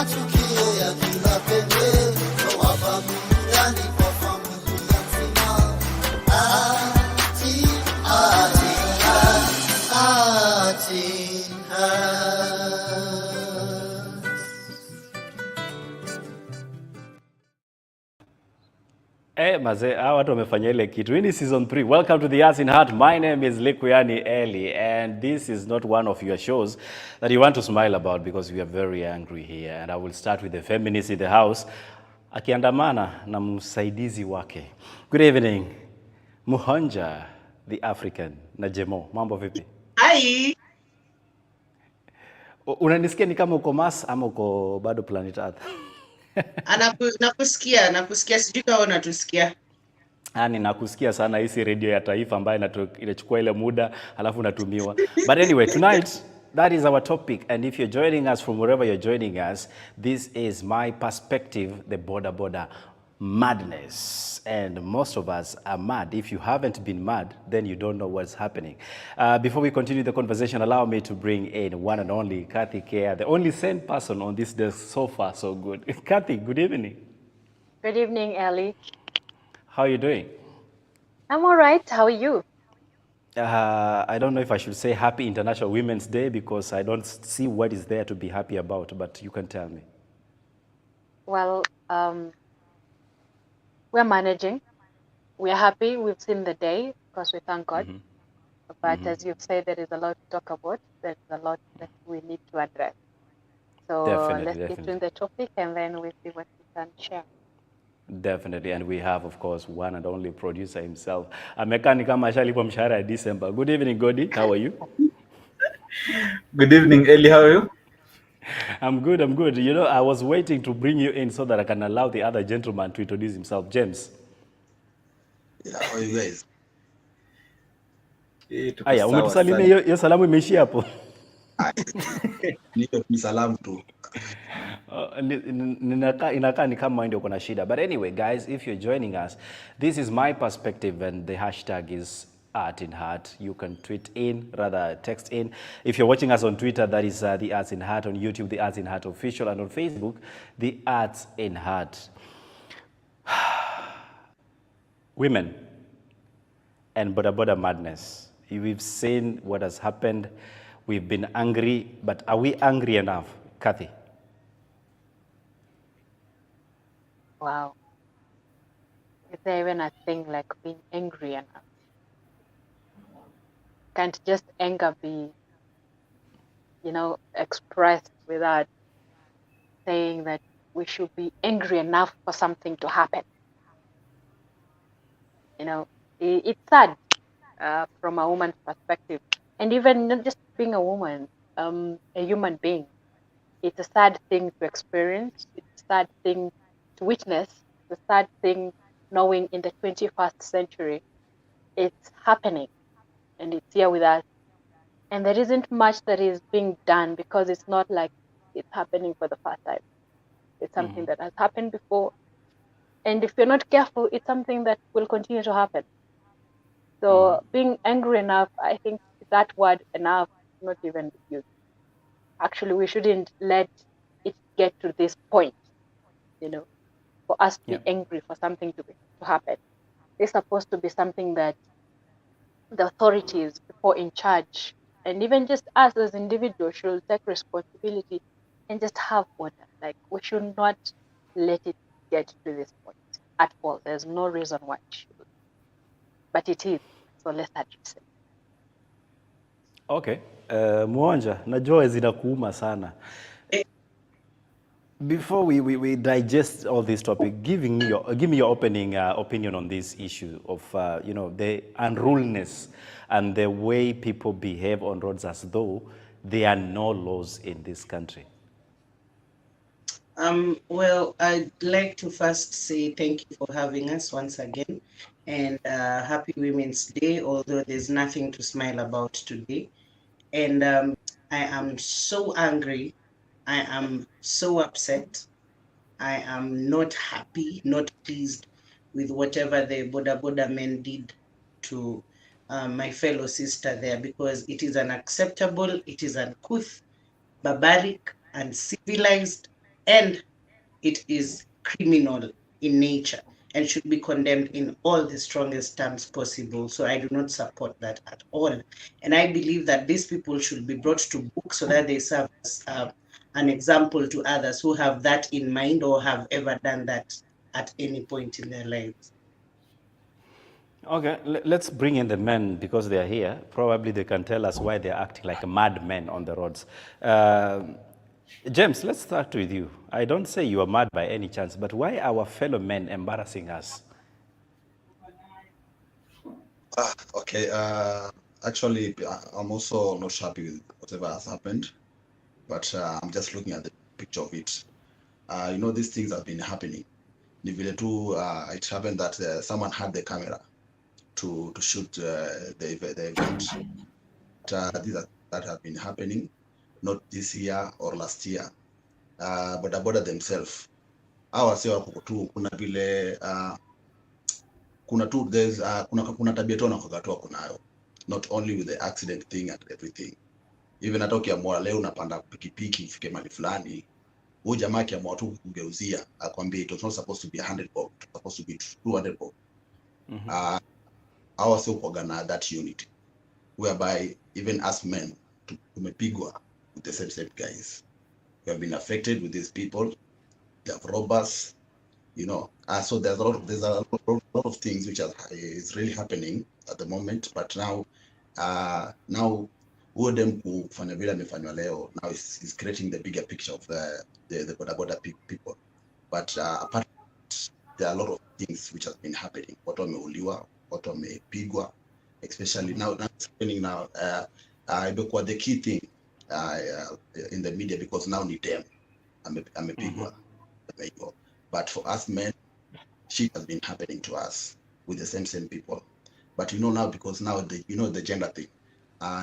matukio ya kila pembe, wapa burudani kwa familia nzima. Mazee, watu wamefanya ile kitu. Hii ni season 3. Welcome to The Arts in Heart. My name is Likuyani Eli, and this is not one of your shows that you want to smile about because we are very angry here. And I will start with the feminist in the house, akiandamana na msaidizi wake. Good evening, Muhonja, the African, na Jemo. Mambo vipi? Hi. Unanisikia ni kama uko Mars ama uko bado planet Earth? Nakusikia sijui kama unatusikia. Nakusikia sana, hii radio ya taifa ambayo inachukua ile muda alafu natumiwa. But anyway, tonight that is our topic, and if you're joining us from wherever you're joining us, this is my perspective, the Boda Boda madness. And most of us are mad. If you haven't been mad, then you don't know what's happening. Before we continue the conversation, allow me to bring in one and only Kathy Kea, the only sane person on this desk so far so good. Kathy, good evening. Good evening, Ellie. How are you doing? I'm all right. How are you? I don't know if I should say Happy International Women's Day because I don't see what is there to be happy about, but you can tell me. Well, we're managing. We're happy. We've seen the day because we thank God. Mm-hmm. But as you've said, there is a lot to talk about. There's a lot that we need to address. So let's get into the topic and then we'll see what we can share. Definitely, and we have, of course, one and only producer himself. Amekani kama ashalipwa mshahara ya December. Good evening, Godi. How are you? Good evening, Eli. How are you? I'm good. You know, I was waiting to bring you in so that I can allow the other gentleman to introduce himself. James. Yeah, how are you guys? Aya, umetusalimia hiyo salamu imeishia hapo. Ni salamu tu. Inakaa ni kama ndio kuna shida. But anyway, guys, if you're joining us, this is my perspective and the hashtag is Art in Heart. You can tweet in, rather text in. If you're watching us on Twitter, that is The Arts in Heart. On YouTube, The Arts in Heart Official. And on Facebook, The Arts in Heart. Women and Boda Boda madness. We've seen what has happened. We've been angry, but are we angry enough? Kathy? Wow. Is there even a thing like being angry enough? Can't just anger be, expressed without saying that we should be angry enough for something to happen? It's sad from a woman's perspective. And even not just being a woman, a human being. It's a sad thing to experience. It's a sad thing to witness. It's a sad thing knowing in the 21st century it's happening. And it's here with us. And there isn't much that is being done because it's not like it's happening for the first time. It's something that has happened before. And if you're not careful, it's something that will continue to happen. So being angry enough, I think that word enough is not even used. Actually, we shouldn't let it get to this point, for us to be angry for something to happen. It's supposed to be something that the authorities, people in charge, and even just us as individuals should take responsibility and just have order. Like, we should not let it get to this point at all. There's no reason why it should. But it is. So let's address it. Okay. Mwanja, najua zinakuuma sana. Before we digest all this topic, give me your opening opinion on this issue of the unruliness and the way people behave on roads as though there are no laws in this country. Well, I'd like to first say thank you for having us once again, and happy Women's Day, although there's nothing to smile about today. And I am so angry. I am so upset. I am not happy, not pleased with whatever the Boda Boda men did to my fellow sister there, because it is unacceptable, it is uncouth, barbaric, uncivilized, and it is criminal in nature and should be condemned in all the strongest terms possible. So I do not support that at all. And I believe that these people should be brought to book so that they serve as an example to others who have that in mind or have ever done that at any point in their lives. Okay, let's bring in the men because they are here. Probably they can tell us why they're acting like madmen on the roads. James, let's start with you. I don't say you are mad by any chance, but why are our fellow men embarrassing us? Okay. Actually, I'm also not happy with whatever has happened, but I'm just looking at the picture of it. These things have been happening. Ni vile tu, it happened that someone had the camera to shoot the event. These are that have been happening, not this year or last year. Boda Boda themselves, hawa sio wako tu, kuna vile kuna tu there's kuna tabia tu wanakuwa kunayo, not only with the accident thing and everything. Even hata ukiamua leo unapanda pikipiki ufike mahali fulani, huyu jamaa akiamua tu kugeuzia akwambia it was not supposed to be 100 bob, it was supposed to be 200 bob. Hawa sio kuaga na that unity whereby even us men tumepigwa with the same guys. We have been affected with these people. They have robbed us, so there's a lot of things which is really happening at the moment. But now who them kufanya vile amefanywa leo now is creating the bigger picture of the Boda Boda people. But apart from that, there are a lot of things which have been happening. Watu wameuliwa, watu wamepigwa, especially now that's happening now. Imekuwa the key thing in the media because now ni dem amepigwa. But for us men, shit has been happening to us with the same people. But now because now the gender thing,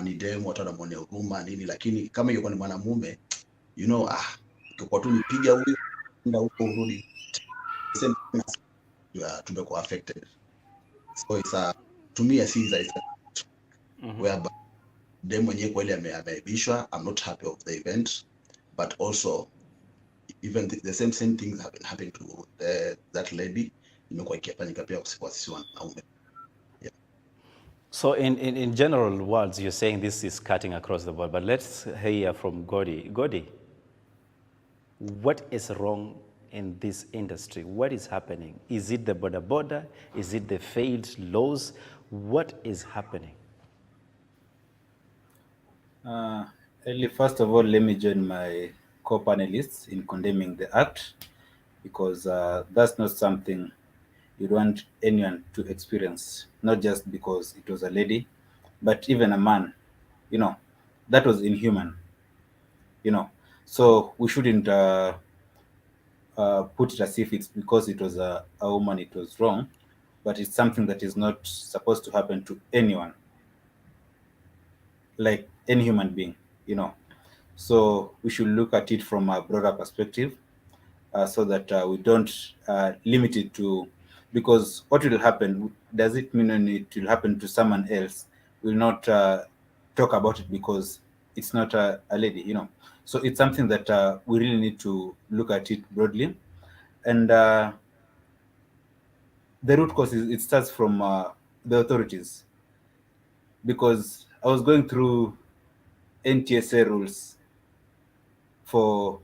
ni dem watu wanamwonea huruma nini, lakini kama yuko ni mwanamume, kwa tu nipiga huyo nda huko urudi, same tumekuwa affected. So it's to me I see it as whereby dem mwenyewe kweli ameibishwa. I'm not happy of the event, but also even the same things have been happening to that lady. Imekuwa ikifanyika pia kwa sisi wanaume. So in general words, you're saying this is cutting across the board, but let's hear from Godi. Godi, what is wrong in this industry? What is happening? Is it the Boda Boda? Is it the failed laws? What is happening? First of all, let me join my co-panelists in condemning the act because that's not something you want anyone to experience, not just because it was a lady, but even a man, that was inhuman, so we shouldn't put it as if it's because it was a woman it was wrong, but it's something that is not supposed to happen to anyone, like any human being, so we should look at it from a broader perspective, so that we don't limit it to, because what will happen, does it mean when it will happen to someone else, will not talk about it because it's not a lady, so it's something that we really need to look at it broadly. And the root cause it starts from the authorities, because I was going through NTSA rules for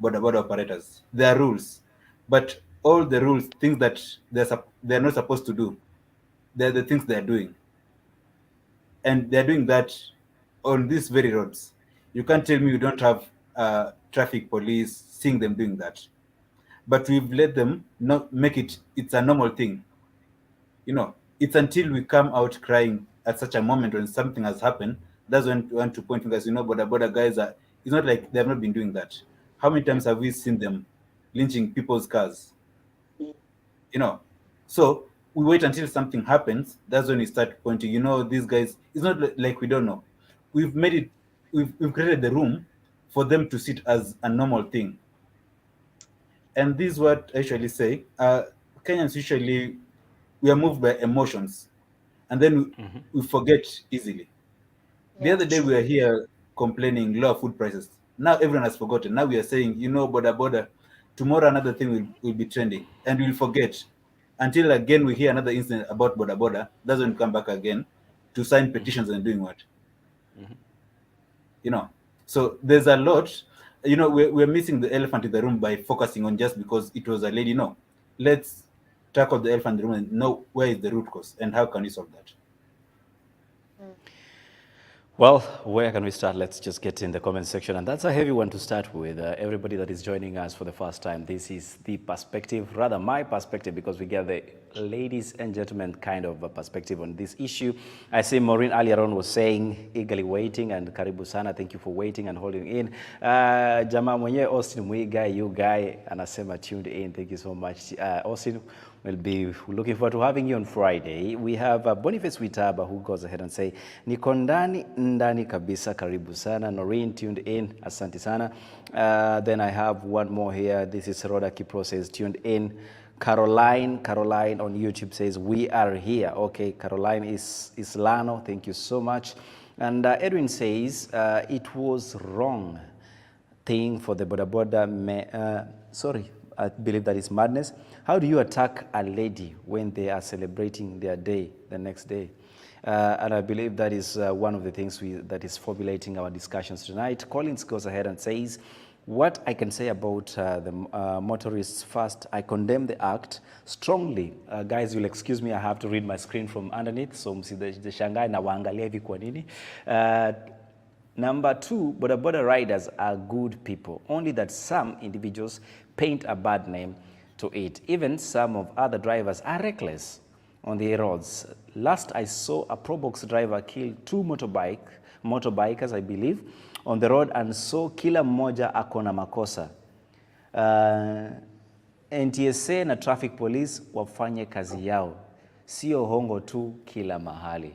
Boda Boda operators. There are rules, but all the rules, things that they're not supposed to do, they're the things they're doing. And they're doing that on these very roads. You can't tell me you don't have traffic police seeing them doing that. But we've let them not make it's a normal thing. It's until we come out crying at such a moment when something has happened, that's when we want to point fingers, Boda Boda guys it's not like they have not been doing that. How many times have we seen them lynching people's cars? So we wait until something happens, that's when we start pointing, these guys, it's not like we don't know. We've created the room for them to sit as a normal thing. And this is what I usually say, Kenyans usually, we are moved by emotions, and then we forget easily. The other day we were here complaining lower food prices. Now everyone has forgotten. Now we are saying, Boda Boda, tomorrow another thing will be trending, and we'll forget until again we hear another incident about Boda Boda. That's when we come back again to sign petitions and doing what? You know, so there's a lot. You know, we're missing the elephant in the room by focusing on just because it was a lady. No, let's tackle the elephant in the room and know where is the root cause and how can you solve that. Well, where can we start? Let's just get in the comment section. And that's a heavy one to start with. Everybody that is joining us for the first time, this is the perspective, rather my perspective, because we get the ladies and gentlemen kind of a perspective on this issue. I see Maureen earlier on was saying, eagerly waiting, and karibu sana, thank you for waiting and holding in. Jamaa mwenye Austin Mwiga, you guy, anasema tuned in, thank you so much. Austin, we'll be looking forward to having you on Friday. We have Boniface Witaba who goes ahead and say, niko ndani kabisa, karibu sana. Noreen tuned in, asante sana. Then I have one more here. This is Rhoda Kipro says, tuned in. Caroline on YouTube says, we are here. Okay, Caroline is Lano, thank you so much. And Edwin says, it was wrong thing for the Boda Boda, sorry, I believe that is madness. How do you attack a lady when they are celebrating their day the next day? And I believe that is one of the things that is formulating our discussions tonight. Collins goes ahead and says, what I can say about the motorists first, I condemn the act strongly. Guys, you'll excuse me, I have to read my screen from underneath, so msishangae na waangalia hivi kwa nini. Number two, Boda Boda riders are good people, only that some individuals paint a bad name to it. Even some of other drivers are reckless on the roads. Last I saw a Probox driver kill two motorbikers, I believe, on the road, and so kila mmoja akona makosa. NTSA na traffic police wafanye kazi yao, sio hongo tu kila mahali.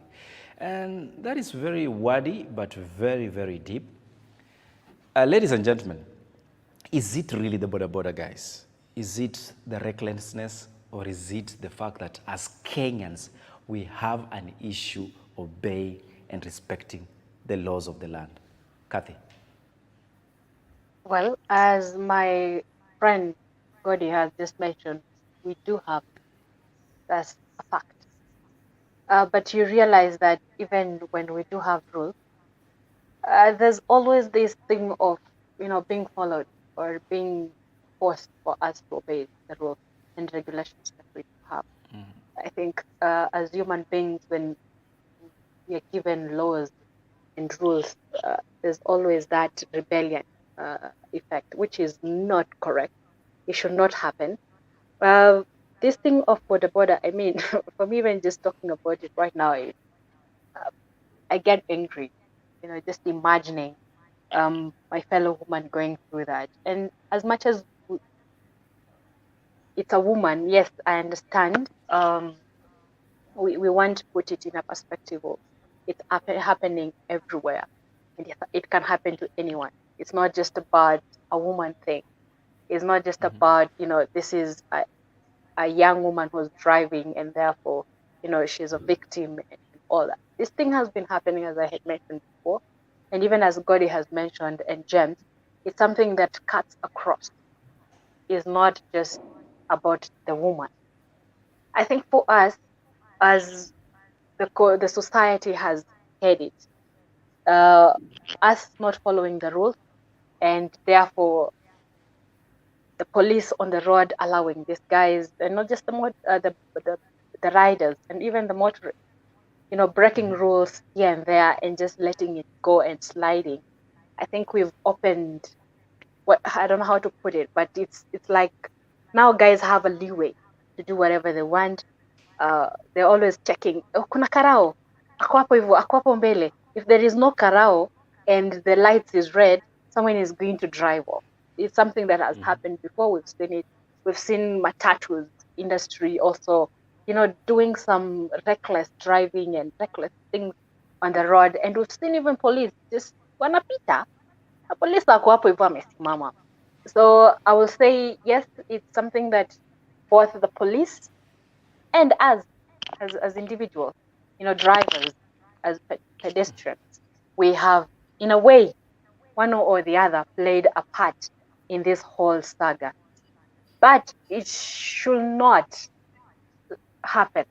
And that is very wordy, but very, very deep. Ladies and gentlemen, is it really the Boda Boda guys? Is it the recklessness, or is it the fact that as Kenyans, we have an issue obeying and respecting the laws of the land? Kathy. Well, as my friend Godi has just mentioned, we do have, that's a fact. But you realize that even when we do have rules, there's always this thing of, being followed or being forced for us to obey the rules and regulations that we have. I think as human beings, when we are given laws and rules, there's always that rebellion effect, which is not correct. It should not happen. This thing of Boda Boda, I mean, for me, even just talking about it right now, I get angry, just imagining my fellow woman going through that. And as much as it's a woman, yes, I understand. We want to put it in a perspective of it's happening everywhere. And it can happen to anyone. It's not just about a woman thing. It's not just about, this is a young woman who's driving and therefore, she's a victim and all that. This thing has been happening, as I had mentioned before. And even as Godi has mentioned, and James, it's something that cuts across. It's not just about the woman. I think for us, as the society has headed, us not following the rules, and therefore the police on the road allowing these guys, and not just the riders and even the motorists, breaking rules here and there and just letting it go and sliding. I think we've opened I don't know how to put it, but it's like now guys have a leeway to do whatever they want. They're always checking, kuna karao, ako hapo hivyo, ako hapo mbele. If there is no karao and the lights is red, someone is going to drive off. It's something that has happened before. We've seen it. We've seen Matatu's industry also, doing some reckless driving and reckless things on the road. And we've seen even police just wanapita. Police wako hapo hivyo amesimama. So I will say, yes, it's something that both the police and us as individuals, drivers, as pedestrians, we have, in a way, one or the other, played a part in this whole saga. but it should not happen.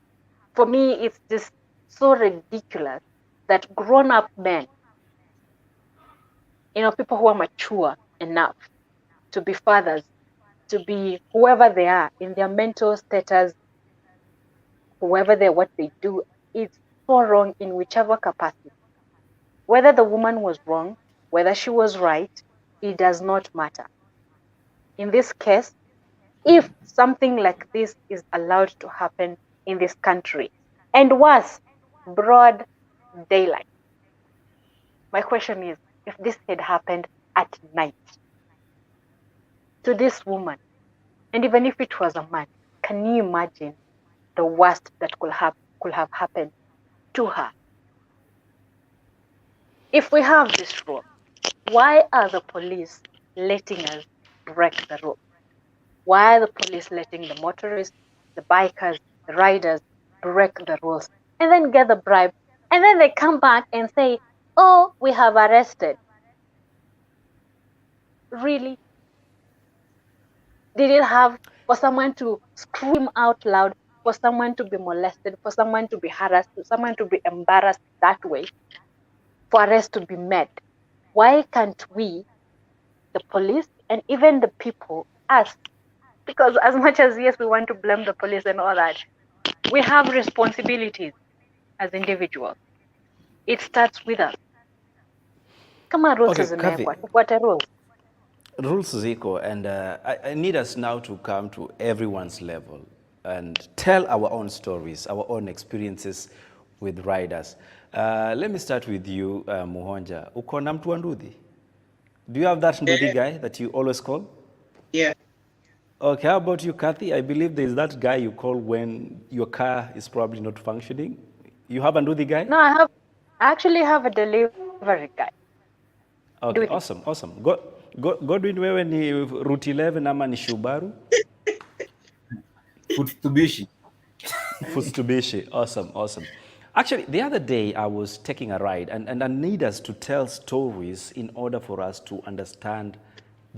For me, it's just so ridiculous that grown-up men, people who are mature enough to be fathers, to be whoever they are in their mental status, whoever they what they do, it's so wrong in whichever capacity. Whether the woman was wrong, whether she was right, it does not matter. In this case, if something like this is allowed to happen in this country, and worse, broad daylight, my question is, if this had happened at night to this woman, and even if it was a man, can you imagine the worst that could have happened to her? If we have this rule, why are the police letting us break the rule? Why are the police letting the motorists, the bikers, the riders break the rules and then get the bribe? And then they come back and say, oh, we have arrested. Really? Did it have for someone to scream out loud, for someone to be molested, for someone to be harassed, for someone to be embarrassed that way, for arrest to be made? Why can't we, the police, and even the people, us? Because as much as, yes, we want to blame the police and all that, we have responsibilities as individuals. It starts with us. Kama rules Okay, zimewekwa, Kathy, tufuate rules. rules ziko, and I need us now to come to everyone's level and tell our own stories, our own experiences with riders. Let me start with you, Muhonja. Uko na mtu wa Nduthi? Do you have that Nduthi guy that you always call? Yeah. Okay, how about you, Kathy? I believe there is that guy you call when your car is probably not functioning. You have a Nduthi guy? No, I actually have a delivery guy. Okay, Nduthi. awesome, awesome. Godwin, wewe ni Route 11 ama ni Subaru? Futsubishi. Futsubishi. Awesome, awesome. Actually, the other day I was taking a ride, and I need us to tell stories in order for us to understand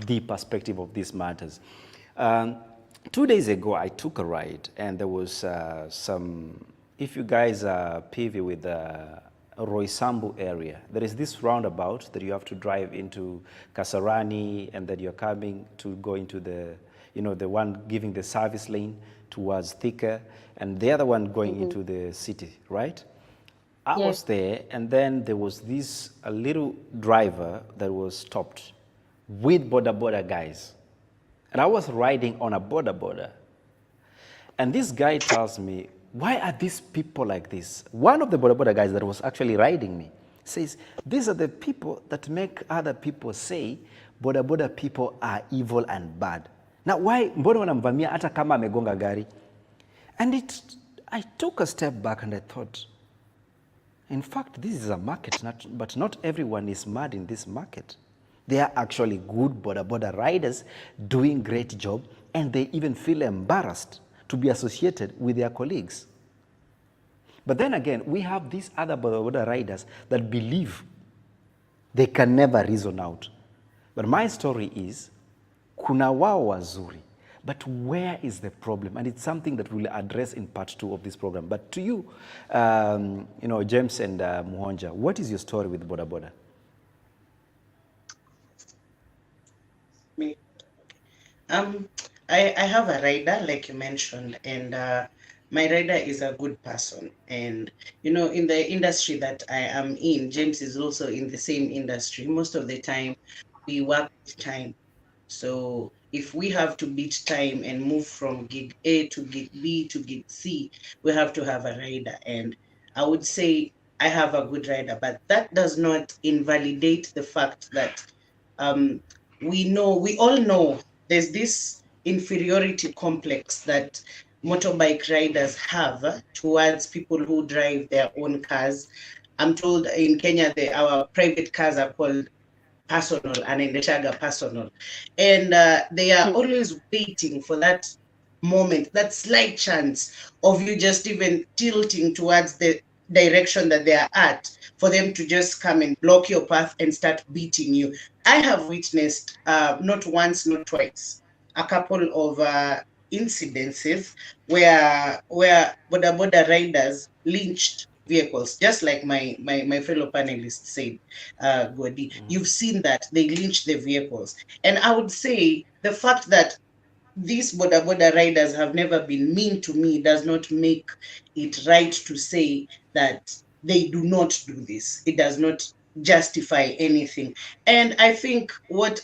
the perspective of these matters. 2 days ago, I took a ride, and there was some, if you guys are privy with the Roysambu area, there is this roundabout that you have to drive into Kasarani, and then you're coming to go into the, the one giving the service lane towards Thika, and the other one going into the city, right? I was there, and then there was this a little driver that was stopped with Boda Boda guys. And I was riding on a Boda Boda. And this guy tells me, why are these people like this? One of the Boda Boda guys that was actually riding me says, these are the people that make other people say Boda Boda people are evil and bad. Now, why mbona wanamvamia hata kama amegonga gari? And I took a step back and I thought, in fact, this is a market, but not everyone is mad in this market. They are actually good Boda Boda riders doing great job, and they even feel embarrassed to be associated with their colleagues. But then again, we have these other Boda Boda riders that believe they can never reason out. But my story is, kuna wao wazuri. But where is the problem? And it's something that we'll address in part 2 of this program. But to you, James and Muhonja, what is your story with Boda Boda? Me. I have a rider, like you mentioned, and my rider is a good person. And, in the industry that I am in, James is also in the same industry. Most of the time, we work with time. So if we have to beat time and move from gig A to gig B to gig C, we have to have a rider. And I would say I have a good rider, but that does not invalidate the fact that we all know there's this inferiority complex that motorbike riders have towards people who drive their own cars. I'm told in Kenya, our private cars are called personal and in the Chaga personal. And they are always waiting for that moment, that slight chance of you just even tilting towards the direction that they are at, for them to just come and block your path and start beating you. I have witnessed not once, not twice, a couple of incidences where Boda Boda riders lynched vehicles, just like my fellow panelists said, Godi. You've seen that they lynched the vehicles. And I would say the fact that these Boda Boda riders have never been mean to me does not make it right to say that they do not do this. It does not justify anything. And I think what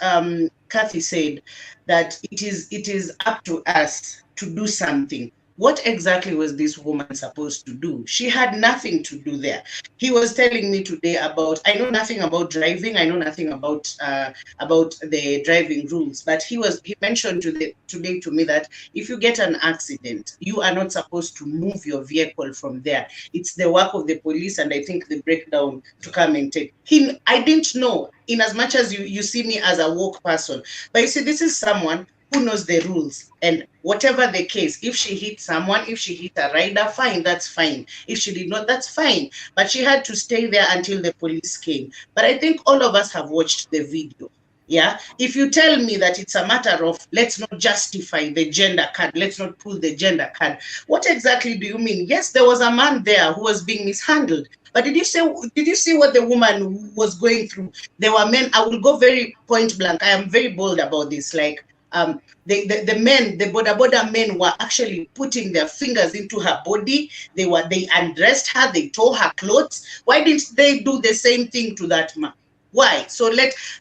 Kathy said, that it is up to us to do something. What exactly was this woman supposed to do? She had nothing to do there. He was telling me today about, I know nothing about driving, I know nothing about the driving rules, but he mentioned today to me that if you get an accident, you are not supposed to move your vehicle from there. It's the work of the police, and I think the breakdown to come and take him. I didn't know, in as much as you see me as a woke person, but you see, this is someone who knows the rules. And whatever the case, if she hit someone, if she hit a rider, fine, that's fine. If she did not, that's fine. But she had to stay there until the police came. But I think all of us have watched the video. Yeah, if you tell me that it's a matter of, let's not justify the gender card, let's not pull the gender card, what exactly do you mean? Yes, there was a man there who was being mishandled, but did you see what the woman was going through? There were men. I will go very point blank. I am very bold about this. Like, the men, the Boda Boda men, were actually putting their fingers into her body. They undressed her, they tore her clothes. Why didn't they do the same thing to that man? Why? So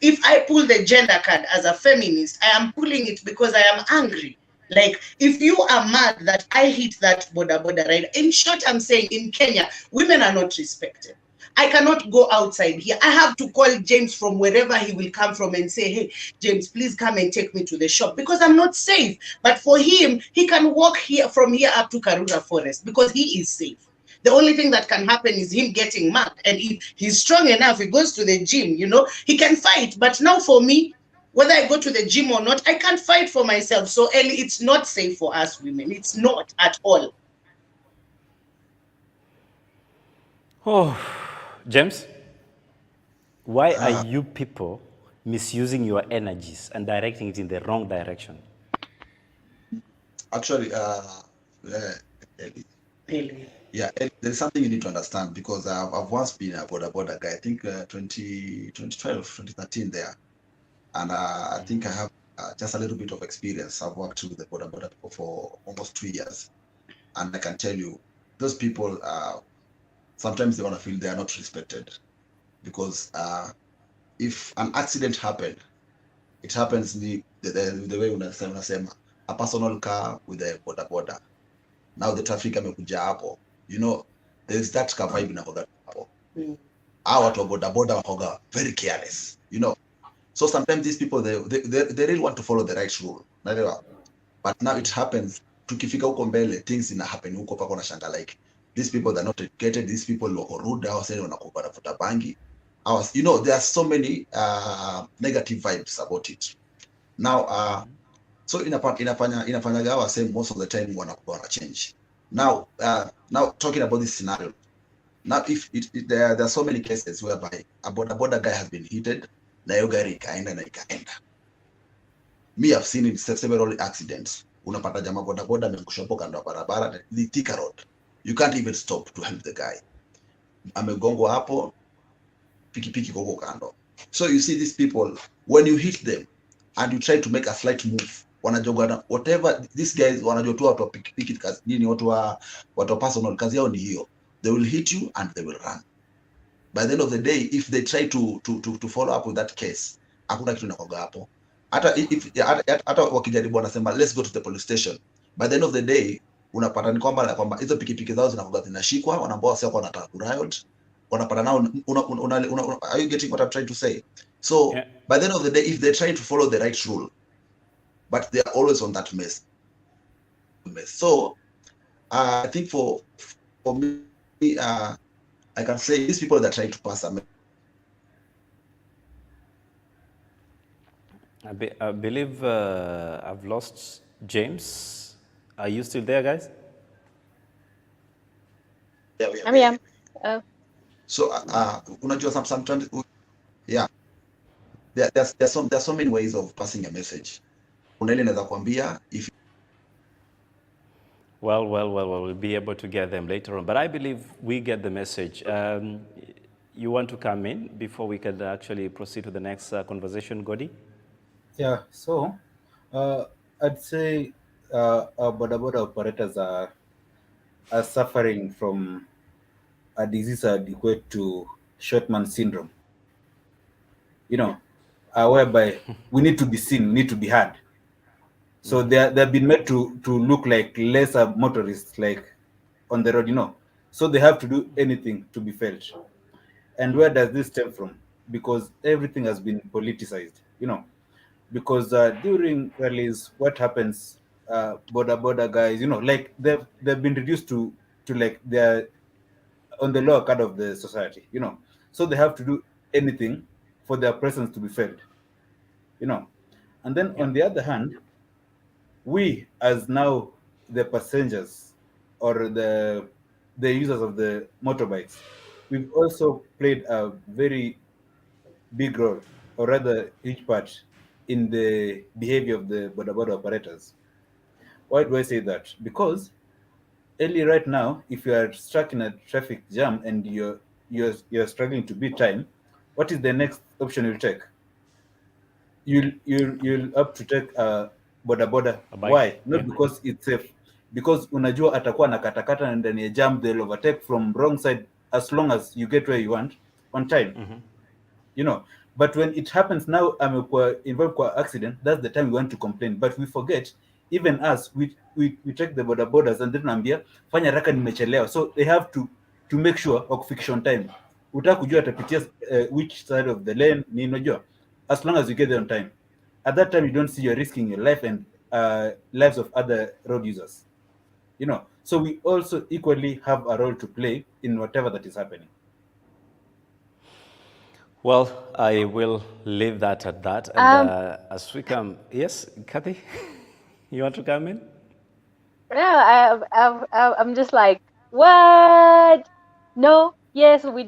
if I pull the gender card as a feminist, I am pulling it because I am angry. Like, if you are mad that I hit that Boda Boda rider, in short, I'm saying in Kenya, women are not respected. I cannot go outside here. I have to call James from wherever he will come from and say, hey, James, please come and take me to the shop, because I'm not safe. But for him, he can walk here from here up to Karura Forest because he is safe. The only thing that can happen is him getting mad. And if he's strong enough, he goes to the gym, he can fight. But now for me, whether I go to the gym or not, I can't fight for myself. So Ellie, it's not safe for us women. It's not at all. Oh, James, why are you people misusing your energies and directing it in the wrong direction? Actually, Ellie. yeah, there's something you need to understand, because I've once been a Boda Boda guy, I think 2012, 2013 there. And I think I have just a little bit of experience. I've worked with the Boda Boda people for almost 2 years. And I can tell you, those people, sometimes they want to feel they are not respected. Because if an accident happened, it happens the way unasema, a personal car with a Boda Boda. Now the traffic amekuja hapo, there's that vibe inakoga hapo. Hawa watu wa Boda Boda wakoga very careless, So sometimes these people, they really want to follow the right rule. But now it happens, tukifika huko mbele, things ina happen huko pako na shanga, like, these people, they're not educated, these people wako rude, hao sasa wanakuwa wanafuta bangi. There are so many negative vibes about it. Now, so inafanya gawa same most of the time wanakuwa wana change. Now talking about this scenario, now if there are so many cases whereby a Boda guy has been heated, na hiyo gari ikaenda. Me, I've seen in several accidents. Unapata jamaa Boda ameangusha hapo kando ya barabara, the Thika road. You can't even stop to help the guy. Amegongwa hapo, pikipiki koko kando. So you see these people, when you hit them and you try to make a slight move, wanajogana whatever these guys wanajotoa watu pikipiki kazi nini, watu personal kazi yao ni hiyo. They will hit you and they will run. By the end of the day, if they try to follow up with that case, hakuna kitu inakoga hapo. Hata wakijaribu wanasema let's go to the police station. By the end of the day, unapata ni kwamba hizo pikipiki zao zinakoga zinashikwa, wanaambao sio kwa wanataka ku riot. Wanapata nao are you getting what I'm trying to say? So yeah. By the end of the day, if they try to follow the right rule, but they are always on that mess. So I think for me, I can say these people that try to pass a message. I believe I've lost James. Are you still there, guys? Yeah. So unajua sometimes, yeah, there's so many ways of passing a message. kuna ile naweza kuambia if Well, we'll be able to get them later on. But I believe we get the message. You want to come in before we can actually proceed to the next conversation, Godi? Yeah, so I'd say our Boda Boda operators are suffering from a disease adequate to Shortman syndrome, you know, whereby we need to be seen, we need to be heard. So they've been made to look like lesser motorists, like on the road, So they have to do anything to be felt. And where does this stem from? Because everything has been politicized, Because during rallies, what happens? Border guys, like they've been reduced to like they're on the lower card of the society, So they have to do anything for their presence to be felt, you know. And then Yeah. on the other hand, we as now the passengers or the users of the motorbikes, we've also played a very big role, or rather huge part, in the behavior of the Boda Boda operators. Why do I say that? Because early right now, if you are stuck in a traffic jam and you're struggling to beat time, what is the next option you'll take? You'll up to take a Boda Boda. A bike? Why? Yeah. Not because it's safe, because unajua atakuwa na katakata and then a jam, they'll overtake from wrong side as long as you get where you want on time. you know but when it happens now, amekuwa involved kwa accident, that's the time we want to complain, but we forget, even us, we take the border borders and then naambia fanya raka nimechelewa, so they have to make sure wakufikisha on time. Utaka kujua atapitia which side of the lane ni unajua, as long as you get there on time. At that time you don't see you're risking your life and lives of other road users, so we also equally have a role to play in whatever that is happening. Well, I will leave that at that. And as we come, yes, Kathy, you want to come in? Yeah, I'm just like, what? No, yes, we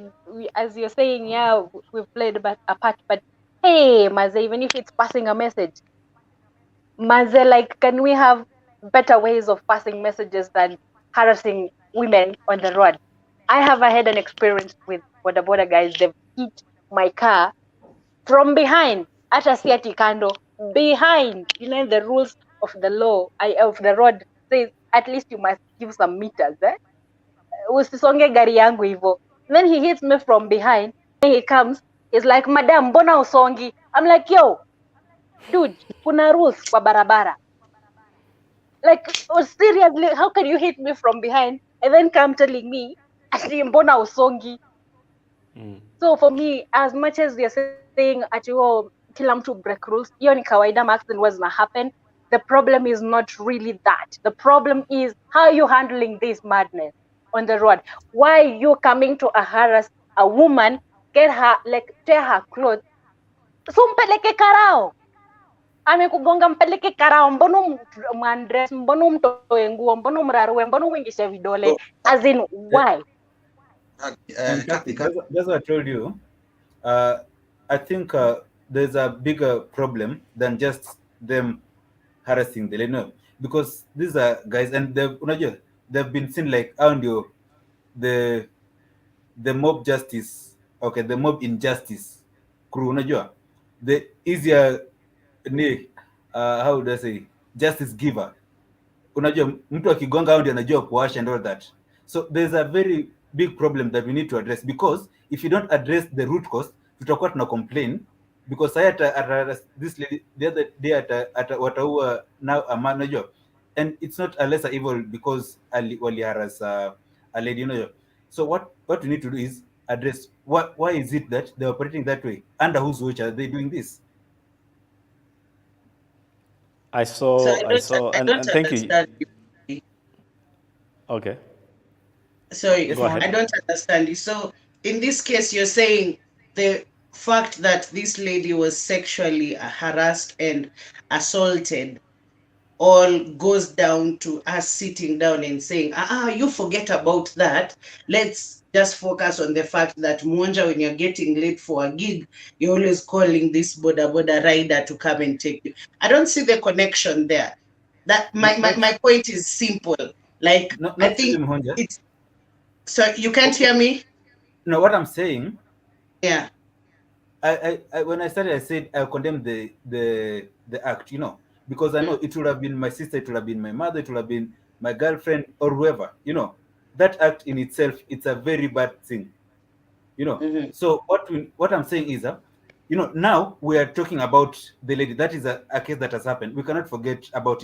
as you're saying, yeah, we've played a part, but hey, Maze, even if it's passing a message, Maze, like, can we have better ways of passing messages than harassing women on the road? I have had an experience with Boda Boda guys. They've hit my car from behind, hata si ati kando, behind. The rules of the law, of the road says at least you must give some meters, usisonge gari yangu hivyo. Then he hits me from behind. Then he comes, he's like, madam, mbona usongi? I'm like, yo, dude, kuna rules kwa barabara. Like, oh, seriously, how can you hit me from behind and then come telling me ati mbona usongi? So for me, as much as you're saying ati kila mtu break rules, hiyo ni kawaida, accident was gonna happen. The problem is not really that. The problem is how are you handling this madness on the road? Why are you coming to harass a woman, get her, like, tear her clothes? So mpeleke karao. Amekugonga, mpeleke karao. Mbona umandress, mbona umtoe nguo, mbona umrarue, mbona uingishe vidole? As in, why? And Kathy, that's what I told you. I think there's a bigger problem than just them harassing the lane, because these are guys, and they've been seen like the the mob justice, okay, the mob injustice crew, unajua, the easier ni how do I say, justice giver. Unajua mtu akigonga au ndio anajua kuwasha and all that. So there's a very big problem that we need to address, because if you don't address the root cause, tutakuwa tuna complain, because this lady the other day at wataua now a man, unajua, and it's not a lesser evil because wali harass a lady, so what we need to do is address why is it that they're operating that way, under whose watch are they doing this. So I don't and thank you. understand. Okay. Sorry, Go ahead. I don't understand you. So in this case, you're saying the fact that this lady was sexually harassed and assaulted all goes down to us sitting down and saying, you forget about that. Let's just focus on the fact that Mwonja, when you're getting late for a gig, you're always calling this Boda Boda rider to come and take you. I don't see the connection there. That my point is simple. Like, not I really, think Mhonja. it's, so you can't hear me? No, what I'm saying, Yeah. I when I started, I said I condemn the act, because I know it would have been my sister, it would have been my mother, it would have been my girlfriend or whoever, that act in itself, it's a very bad thing, Mhm. So what I'm saying is, now we are talking about the lady. That is a case that has happened. We cannot forget about,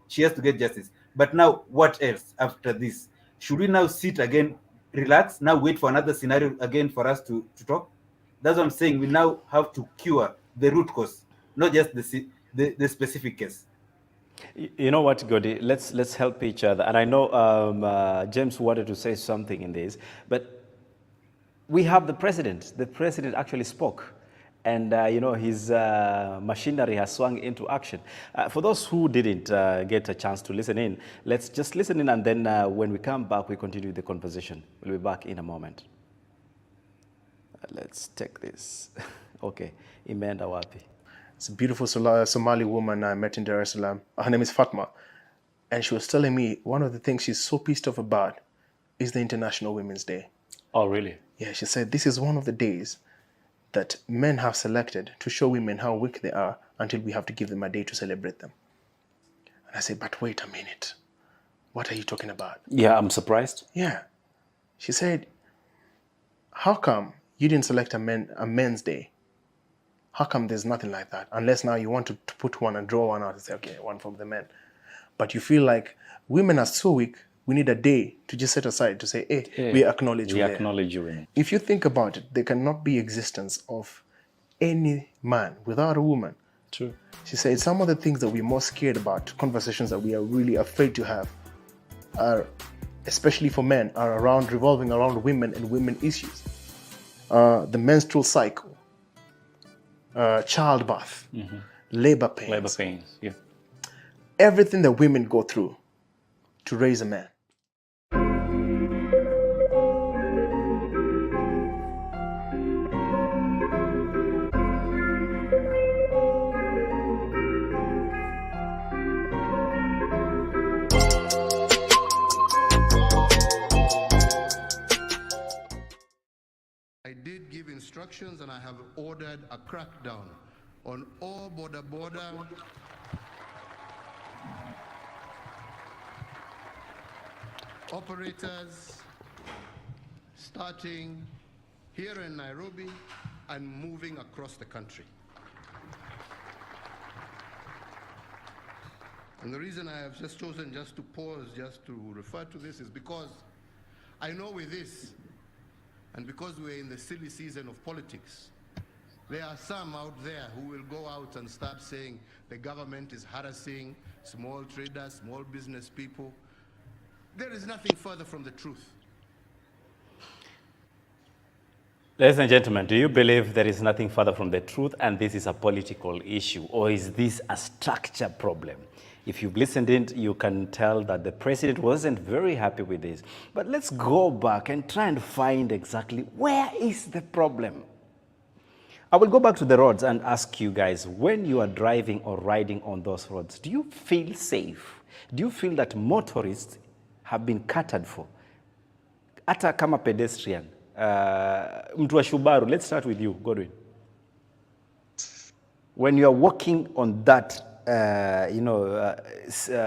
she has to get justice. But now, what else after this? Should we now sit again, relax, now wait for another scenario again for us to talk? That's what I'm saying. We now have to cure the root cause, not just the specific case. You know what, Godi? Let's help each other. And I know James wanted to say something in this, but we have the president. The president actually spoke, and his machinery has swung into action. For those who didn't get a chance to listen in, let's just listen in, and then when we come back, we continue the conversation. We'll be back in a moment. Let's take this. Okay, imeenda wapi? It's a beautiful Somali woman I met in Dar es Salaam. Her name is Fatma. And she was telling me one of the things she's so pissed off about is the International Women's Day. Oh, really? Yeah, she said this is one of the days that men have selected to show women how weak they are until we have to give them a day to celebrate them. And I said, but wait a minute. What are you talking about? Yeah, I'm surprised. Yeah. She said, how come you didn't select a men's day? How come there's nothing like that? Unless now you want to put one and draw one out and say, okay, one for the men. But you feel like women are so weak, we need a day to just set aside to say, hey, we acknowledge you. We acknowledge you in it. If you think about it, there cannot be existence of any man without a woman. True. She said some of the things that we're most scared about, conversations that we are really afraid to have, are, especially for men, are revolving around women and women issues. The menstrual cycle, childbirth, labor pains. Labor pains, yeah. Everything that women go through to raise a man. I did give instructions and I have ordered a crackdown on all Boda Boda operators starting here in Nairobi and moving across the country. And the reason I have just chosen just to pause, just to refer to this, is because I know with this, and because we're in the silly season of politics, there are some out there who will go out and start saying the government is harassing small traders, small business people. There is nothing further from the truth. Ladies and gentlemen, do you believe there is nothing further from the truth and this is a political issue, or is this a structure problem? If you've listened in, you can tell that the president wasn't very happy with this. But let's go back and try and find exactly where is the problem. I will go back to the roads and ask you guys, when you are driving or riding on those roads, do you feel safe? Do you feel that motorists have been catered for? Hata kama pedestrian, mtu wa Shubaru, let's start with you, Godwin. When you are walking on that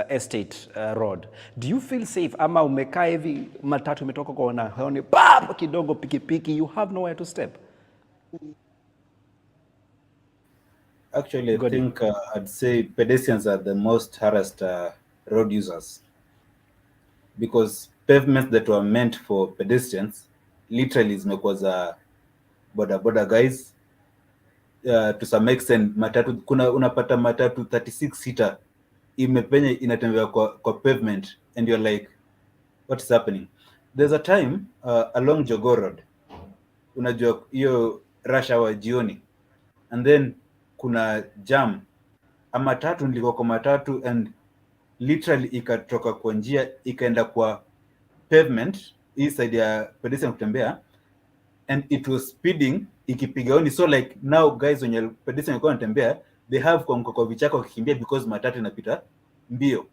estate road, do you feel safe? Ama umekaa hivi, matatu imetoka kwa honi, pap kidogo pikipiki, you have nowhere to step. Actually, I think I'd say pedestrians are the most harassed road users, because pavements that were meant for pedestrians literally zimekuwa za boda boda guys. To some extent matatu, unapata matatu 36 seater imepenya inatembea kwa pavement, and you're like, what is happening? There's a time along Jogoo Road, unajua hiyo rush hour jioni, and then kuna jam, matatu nilikuwa kwa matatu, and literally ikatoka kwa njia ikaenda kwa pavement, hii side ya pedestrian kutembea, and it was speeding ikipiga honi. So like now guys wenye pedestrian walikuwa wanatembea, they have kuanguka kwa vichaka wakikimbia because matatu inapita mbio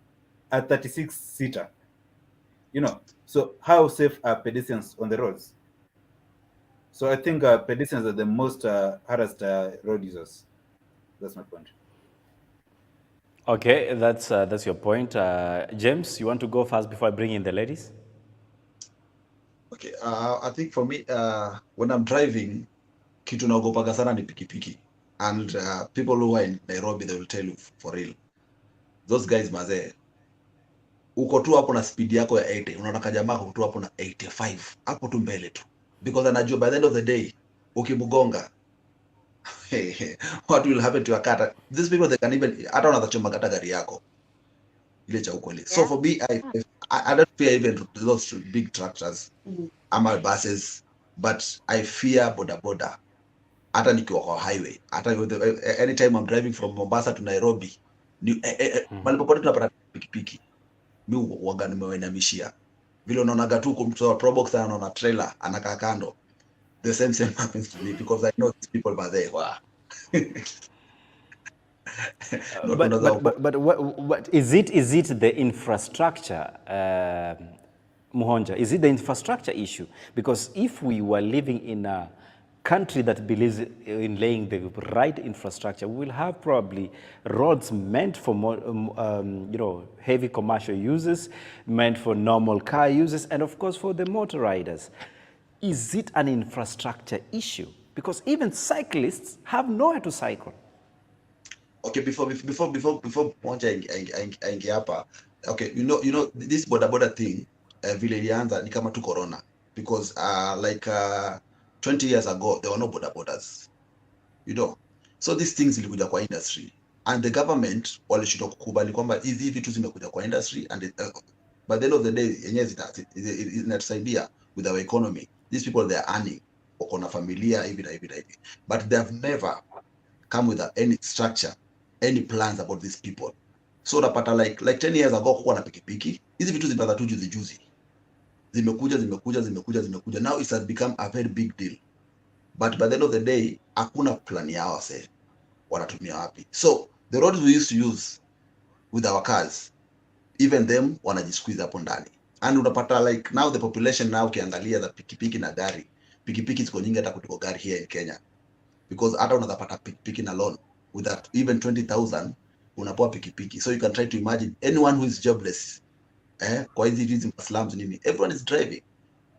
at 36 seater, you know. So how safe are pedestrians on the roads? So I think pedestrians are the most harassed road users. That's my point. Okay, that's your point. James, you want to go first before I bring in the ladies? Okay, I think for me, when I'm driving, kitu naogopaga sana ni pikipiki. And people who are in Nairobi, they will tell you for real. Those guys mazee, uko tu hapo na speed yako ya 80, unaona jamaa uko tu hapo na 85, hapo tu mbele tu. Because anajua by the end of the day, ukimgonga, what will happen to your car? These people, they can even, hata wanachoma kata gari yako. Ile cha ukweli. So for me, I don't fear even those big tractors, ama buses, but I fear boda boda. Hata nikiwa kwa highway, hata anytime I'm driving from Mombasa to Nairobi, mahali popote tunapata pikipiki, mi huwaga nimewainamishia. Vile unaonaga tu mtu wa Probox anaona trailer anakaa kando, the same happens to me because I know these people by there. Wow. But what is it the infrastructure, Muhonja? Is it the infrastructure issue? Because if we were living in a country that believes in laying the right infrastructure, we will have probably roads meant for heavy commercial users, meant for normal car users, and of course for the motor riders. Is it an infrastructure issue? Because even cyclists have nowhere to cycle. Okay, before Poncha aingia hapa, okay, you know this boda boda thing, vile ilianza ni kama tu corona, because 20 years ago there were no boda bodas, you know. So these things zilikuja kwa industry, and the government walishindwa kukubali kwamba hizi vitu zimekuja kwa industry, and by the end of the day yenyewe inatusaidia with our economy. These people, they are earning, wako na familia hivi na hivi, but they have never come with any structure, any plans about these people. So unapata like 10 years ago kukuwa na pikipiki, hizi vitu zimepata tu juzi zimekuja. Now it has become a very big deal, but by the end of the day hakuna plan yao sasa wanatumia wapi. So the roads we used to use with our cars, even them wanajisqueeze hapo ndani, and unapata like now the population now ukiangalia the pikipiki na gari, pikipiki ziko nyingi hata kuliko gari here in Kenya, because hata unapata pikipiki na loan with that even 20,000 unapoa pikipiki. So you can try to imagine anyone who is jobless, kwa hizi slums nini, everyone is driving.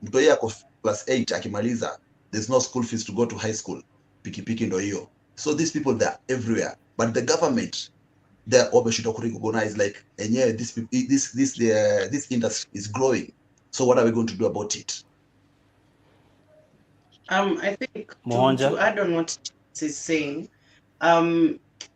Mtu yeye ako +8 akimaliza, there's no school fees to go to high school, pikipiki ndo hiyo. So these people, they are everywhere, but the government, they are obviously recognize like enyewe this industry is growing. So what are we going to do about it? I think Mohonja? to add on what is saying,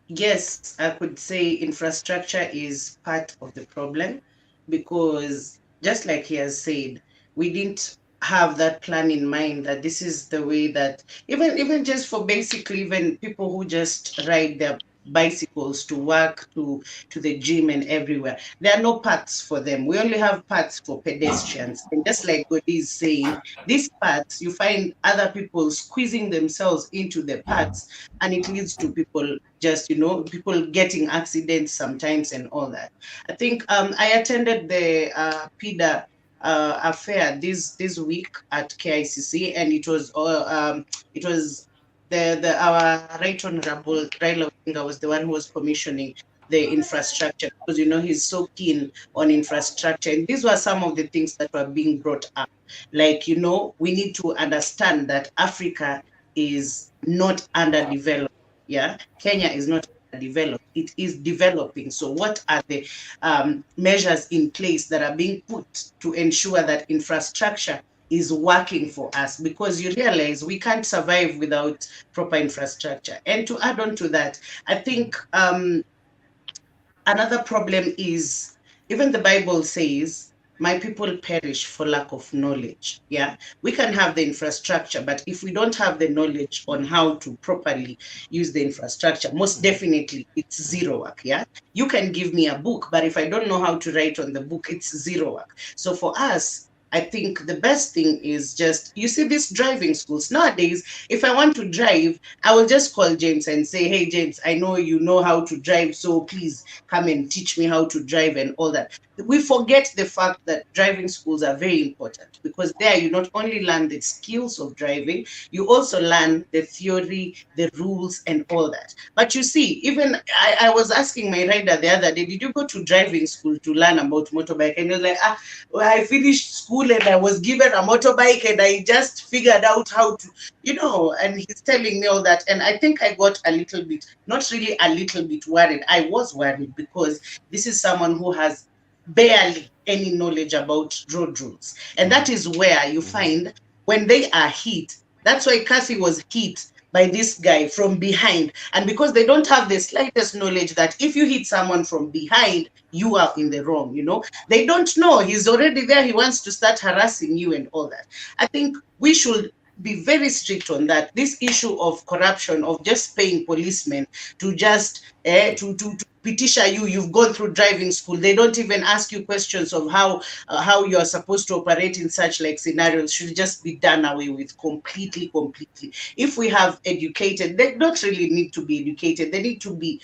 yes, I could say infrastructure is part of the problem, because just like he has said, we didn't have that plan in mind that this is the way that even just for basically even people who just ride their bicycles to work, to the gym and everywhere, there are no paths for them. We only have paths for pedestrians, and just like God is saying, these paths, you find other people squeezing themselves into the paths, and it leads to people just people getting accidents sometimes and all that. I think I attended the PIDA affair this week at KICC, and it was our Right Honorable Raila Odinga was the one who was commissioning the infrastructure, because he's so keen on infrastructure, and these were some of the things that were being brought up, like we need to understand that Africa is not underdeveloped. Yeah, Kenya is not developed, it is developing. So what are the measures in place that are being put to ensure that infrastructure is working for us? Because you realize we can't survive without proper infrastructure. And to add on to that, I think another problem is, even the Bible says, my people perish for lack of knowledge. Yeah, we can have the infrastructure, but if we don't have the knowledge on how to properly use the infrastructure, most definitely it's zero work. Yeah, you can give me a book, but if I don't know how to write on the book, it's zero work. So for us, I think the best thing is just, you see, these driving schools nowadays, if I want to drive, I will just call James and say, hey, James, I know you know how to drive, so please come and teach me how to drive and all that. We forget the fact that driving schools are very important, because there you not only learn the skills of driving, you also learn the theory, the rules, and all that. But you see, even I was asking my rider the other day, did you go to driving school to learn about motorbike? And he was like, well, I finished school and I was given a motorbike and I just figured out how to, and he's telling me all that. And I think I got a little bit, not really a little bit worried. I was worried because this is someone who has barely any knowledge about road rules. And that is where you find when they are hit. That's why Kathy was hit by this guy from behind. And because they don't have the slightest knowledge that if you hit someone from behind, you are in the wrong, they don't know. He's already there. He wants to start harassing you and all that. I think we should be very strict on that. This issue of corruption, of just paying policemen to just to petition you, you've gone through driving school. They don't even ask you questions of how you're supposed to operate in such like scenarios. Should just be done away with completely. If we have educated, they don't really need to be educated. They need to be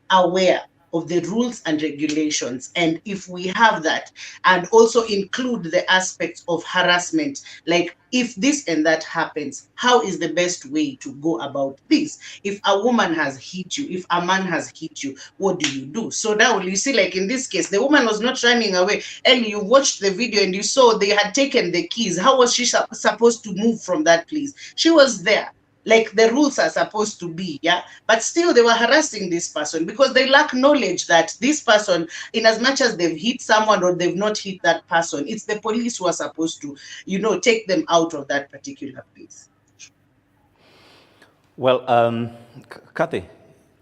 aware of the rules and regulations. And if we have that, and also include the aspects of harassment, like if this and that happens, how is the best way to go about this? If a woman has hit you, if a man has hit you, what do you do? So now you see, like in this case, the woman was not running away. Ellie, you watched the video and you saw they had taken the keys. How was she supposed to move from that place? She was there, like the rules are supposed to be, yeah, but still they were harassing this person because they lack knowledge that this person, in as much as they've hit someone or they've not hit that person, it's the police who are supposed to, take them out of that particular place. Well, Kathy,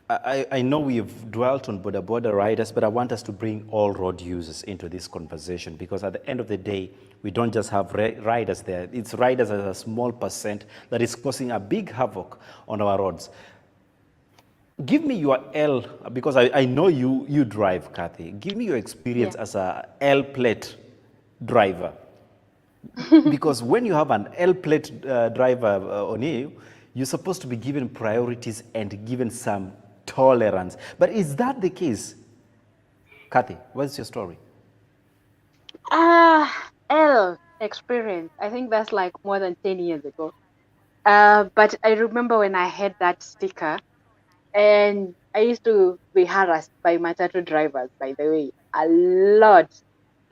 I know we've dwelt on Boda Boda riders, but I want us to bring all road users into this conversation, because at the end of the day, we don't just have riders there. It's riders as a small percent that is causing a big havoc on our roads. Give me your L, because I know you drive, Kathy. Give me your experience as a L plate driver. Because when you have an L plate driver on you, you're supposed to be given priorities and given some tolerance. But is that the case? Kathy, what's your story? L experience. I think that's like more than 10 years ago. But I remember when I had that sticker, and I used to be harassed by matatu drivers, by the way, a lot.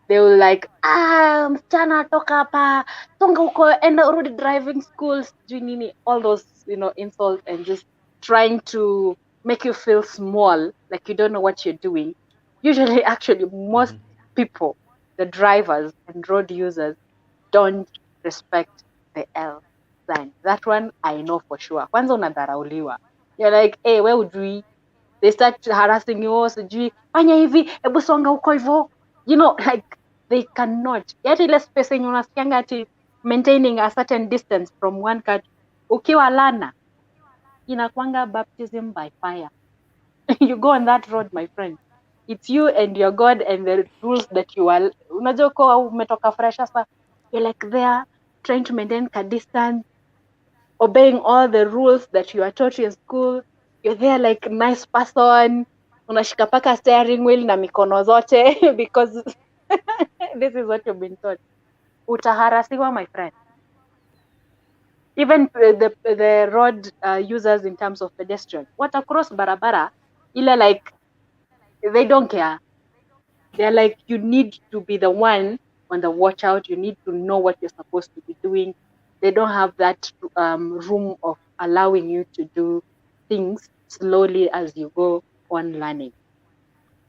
They were like, msichana toka hapa, songa huko, enda urudi driving school, sijui nini, all those, insults, and just trying to make you feel small, like you don't know what you're doing. Usually, actually, most people, the drivers and road users, don't respect the L sign. That one I know for sure. Kwanza unadharauliwa. You're like, hey, where would we? They start harassing you, sijui, fanya hivi, ebu songa huko hivyo. Like, they cannot. Yet ile space yenye unasikianga ati maintaining a certain distance from one car. Ukiwa lana, inakwanga baptism by fire. You go on that road, my friend. It's you and your God and the rules that you are. Unajua kwa umetoka fresh sasa, you're like there trying to maintain a distance, obeying all the rules that you are taught in school. You're there like nice person, unashika paka steering wheel na mikono zote because this is what you've been taught. Utaharasiwa, my friend. Even the road users in terms of pedestrians, what across barabara, ile like they don't care. They're like, you need to be the one on the watch out. You need to know what you're supposed to be doing. They don't have that room of allowing you to do things slowly as you go on learning.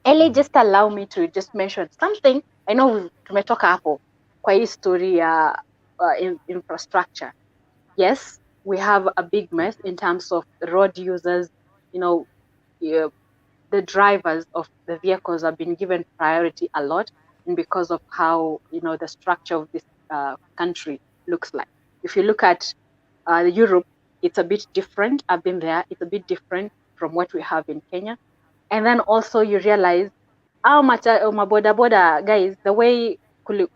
Ellie, just allow me to just mention something. I know tumetoka hapo kwa hii story ya infrastructure. Yes, we have a big mess in terms of road users. The drivers of the vehicles have been given priority a lot, and because of how the structure of this country looks like. If you look at Europe, it's a bit different. I've been there. It's a bit different from what we have in Kenya. And then also you realize how much Boda Boda guys, the way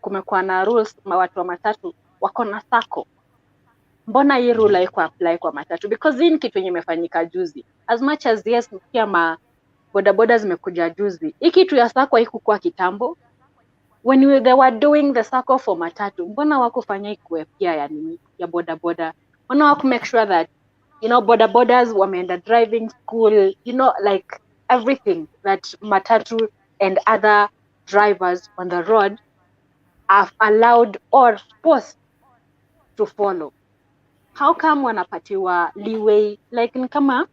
kumekuwa na rules, watu wa matatu wako na sako. Mbona hii rule haiko apply kwa matatu? Because hii ni kitu yenye imefanyika juzi. As much as yes, pia bodaboda zimekuja juzi. Hii kitu ya sako haikukuwa kitambo. When they were doing the sako for matatu, mbona wakufanya ikuwe pia ya bodaboda? Mbona waku make sure that, bodabodas wameenda driving school, like everything that matatu and other drivers on the road are allowed or supposed to follow. How come wanapatiwa leeway? Like ni kama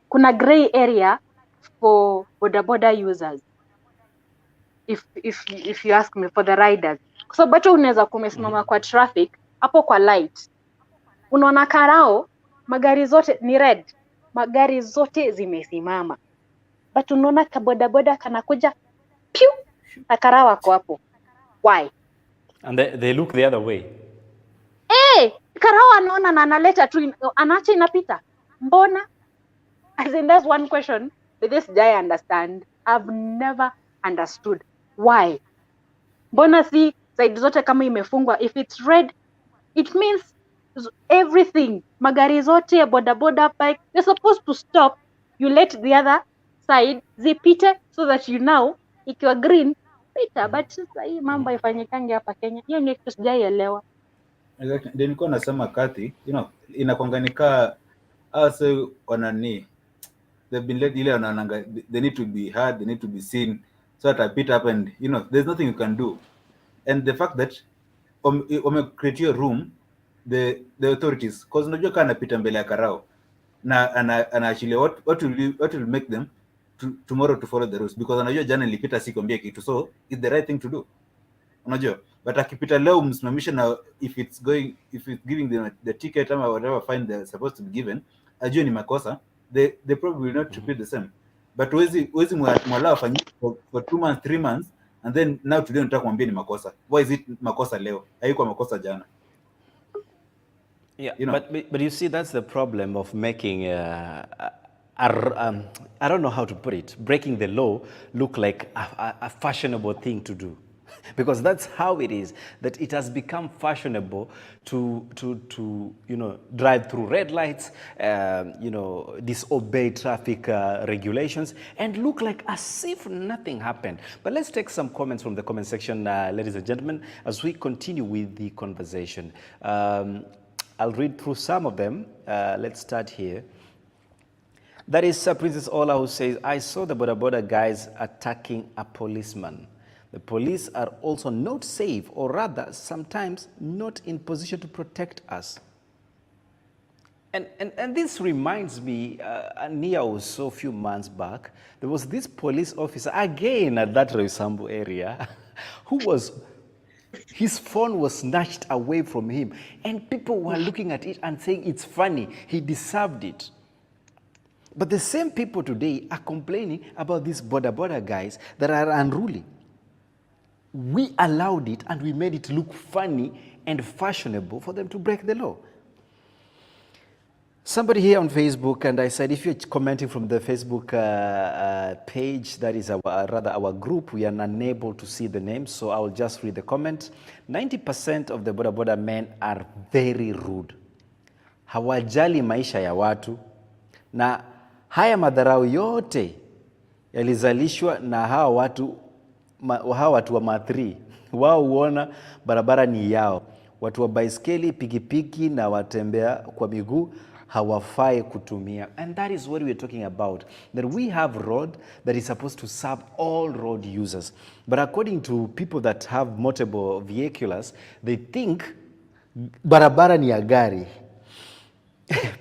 kuna gray area for bodaboda users. If you ask me, for the riders. Kwa sababu hata unaweza kumesimama kwa traffic, hapo kwa light. Unaona karao, magari zote ni red. Magari zote zimesimama. But unaona ka bodaboda kanakuja, piu, na karao wako hapo. Why? And they look the other way. Karao anaona na analeta tu, anaacha inapita. Mbona? As in, that's one question that this guy understand. I've never understood. Why? Mbona si side zote kama imefungwa? If it's red, it means everything. Magari zote, bodaboda, bike, they're supposed to stop. You let the other side zipite so that ikiwa green, pita. But sasa hii mambo ifanyikanga hapa Kenya. Hiyo ni kitu sijaielewa. Ndio nilikuwa nasema Kathy, inakuanganika also wanani they've been let ile wanaanga, they need to be heard, they need to be seen, so that I pit up and there's nothing you can do. And the fact that create a room, the authorities, because unajua kana anapita mbele ya karao na actually what will make them tomorrow to follow the rules, because anajua jana nilipita sikwambia kitu, so it's the right thing to do, unajua. But akipita leo msimamisha na if it's giving them the ticket or whatever fine they're supposed to be given, ajue ni makosa, they probably will not repeat the same. But wezi mwala afanyike for 2 months 3 months and then now today unataka kumwambia ni makosa. Why is it makosa leo? Haikuwa makosa jana. Yeah, but you see, that's the problem of making I don't know how to put it, breaking the law look like a fashionable thing to do. Because that's how it is, that it has become fashionable to drive through red lights, disobey traffic regulations, and look like as if nothing happened. But let's take some comments from the comment section, ladies and gentlemen, as we continue with the conversation. I'll read through some of them. Let's start here. That is Princess Ola, who says, I saw the Boda Boda guys attacking a policeman. The police are also not safe, or rather, sometimes not in position to protect us. And this reminds me, near also a few months back, there was this police officer, again at that Roysambu area, his phone was snatched away from him, and people were looking at it and saying it's funny, he deserved it. But the same people today are complaining about these Boda Boda guys that are unruly. We allowed it and we made it look funny and fashionable for them to break the law. Somebody here on Facebook, and I said, if you're commenting from the Facebook page, that is our group, we are unable to see the names, so I'll just read the comment. 90% of the Boda Boda men are very rude. Hawajali maisha ya watu, na haya madharau yote yalizalishwa na hawa watu wa mathri. Wao huona barabara ni yao. Watu wa baiskeli, pikipiki na watembea kwa miguu hawafai kutumia. And that is what we're talking about. That we have road that is supposed to serve all road users. But according to people that have multiple vehicles, they think barabara ni ya gari.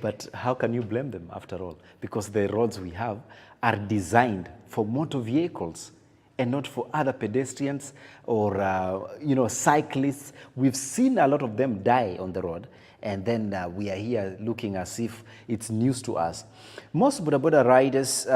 But how can you blame them after all? Because the roads we have are designed for motor vehicles and not for other pedestrians or cyclists. We've seen a lot of them die on the road, and then we are here looking as if it's news to us. Most Boda Boda riders,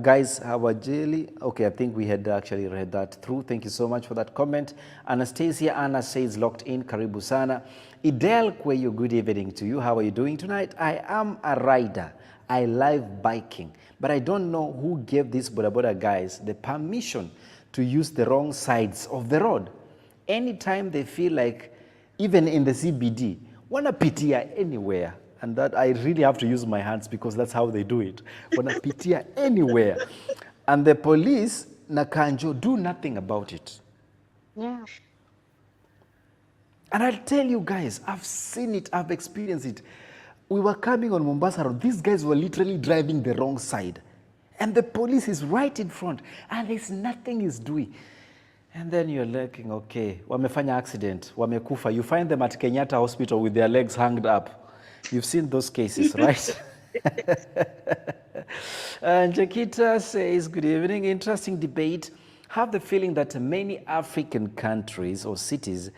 guys, hawajali. Okay, I think we had actually read that through. Thank you so much for that comment. Anastasia Anna says, locked in, karibu sana. Idel Kweyo, good evening to you. How are you doing tonight? I am a rider. I love biking, but I don't know who gave these Boda Boda guys the permission to use the wrong sides of the road. anytime they feel like, even in the CBD, wanapitia anywhere. And that I really have to use my hands because that's how they do it. Wanapitia anywhere. And the police, na Kanjo, do nothing about it. Yeah. And I'll tell you guys, I've seen it, I've experienced it. We were coming on Mombasa Road. These guys were literally driving the wrong side. And the police is right in front. And there's nothing he's doing. And then you're looking, okay, wamefanya accident, wamekufa. You find them at Kenyatta Hospital with their legs hanged up. You've seen those cases, right? And Jakita says, good evening, interesting debate. Have the feeling that many African countries or cities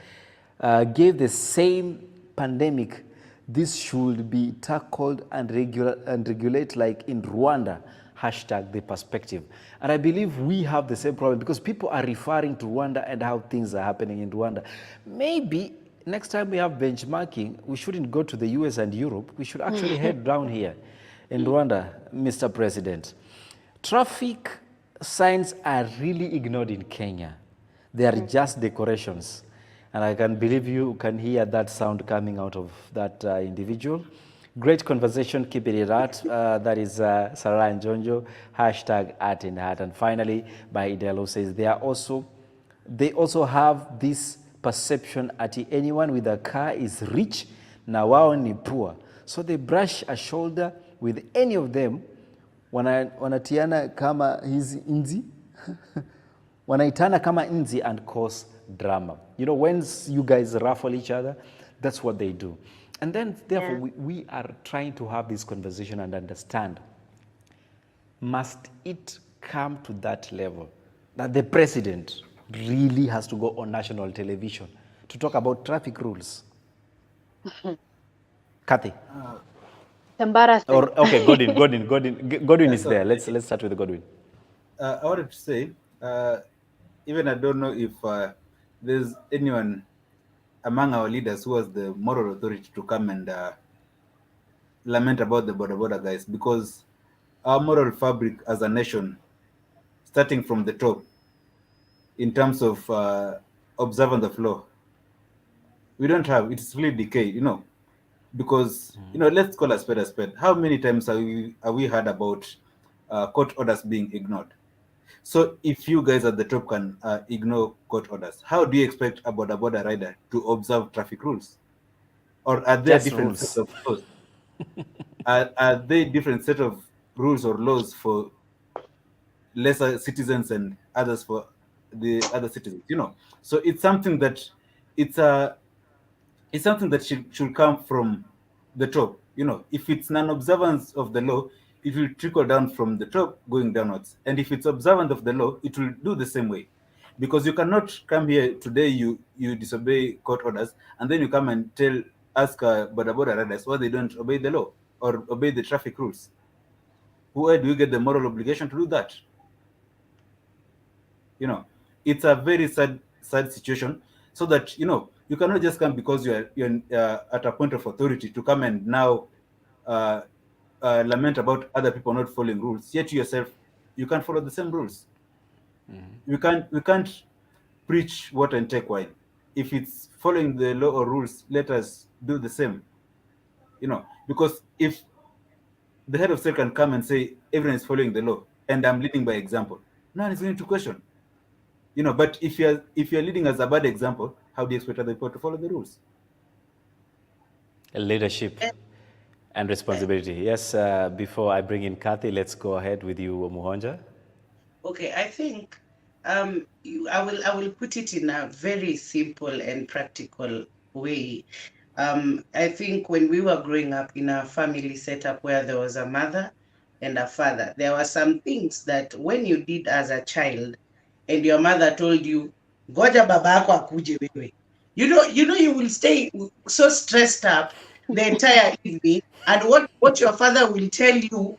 gave the same pandemic. This should be tackled and regulate like in Rwanda. Hashtag the perspective. And I believe we have the same problem because people are referring to Rwanda and how things are happening in Rwanda. Maybe next time we have benchmarking, we shouldn't go to the US and Europe. We should actually head down here in Rwanda, Mr. President. Traffic signs are really ignored in Kenya. They are just decorations. And I can believe you can hear that sound coming out of that individual. Great conversation, keep it at. That is Sarah and Jonjo, hashtag @TheArtsinHeart. And finally, by Idelo says, they also have this perception that anyone with a car is rich, na wao ni poor. So they brush a shoulder with any of them, wanatiana kama hizi inzi, wanaitana kama inzi and cause drama. You know, when you guys raffle each other, that's what they do. And then, therefore, we are trying to have this conversation and understand, must it come to that level that the president really has to go on national television to talk about traffic rules? Kathy? It's embarrassing. Or, okay, Godwin is there. Let's start with Godwin. I wanted to say, even I don't know if there's anyone among our leaders who has the moral authority to come and lament about the Boda Boda guys, because our moral fabric as a nation, starting from the top, in terms of observance of law, we don't have, it's really decayed, you know, because, you know, let's call a spade a spade. How many times have we heard about court orders being ignored? So if you guys at the top can ignore court orders, how do you expect a Boda Boda rider to observe traffic rules? Or are there different sets of laws? Are they different set of rules or laws for lesser citizens and others for the other citizens? You know, so it's something that it's something that should come from the top. You know, if it's non-observance of the law, it will trickle down from the top going downwards. And if it's observant of the law, it will do the same way. Because you cannot come here today, you disobey court orders, and then you come and ask Boda Boda riders why they don't obey the law or obey the traffic rules. Where do you get the moral obligation to do that? You know, it's a very sad situation. So that, you know, you cannot just come because you're at a point of authority to come and now lament about other people not following rules. Yet yourself, you can't follow the same rules. We can't preach water and take wine. If it's following the law or rules, let us do the same. You know, because if the head of state can come and say everyone is following the law and I'm leading by example, no one is going to question. You know, but if you're leading as a bad example, how do you expect other people to follow the rules? Leadership and responsibility. Yes, before I bring in Kathy, let's go ahead with you, Muhonja. Okay, I think I will put it in a very simple and practical way. I think when we were growing up in a family setup where there was a mother and a father, there were some things that when you did as a child and your mother told you, ngoja baba yako akuje wewe. You know, you will stay so stressed up the entire evening, and what your father will tell you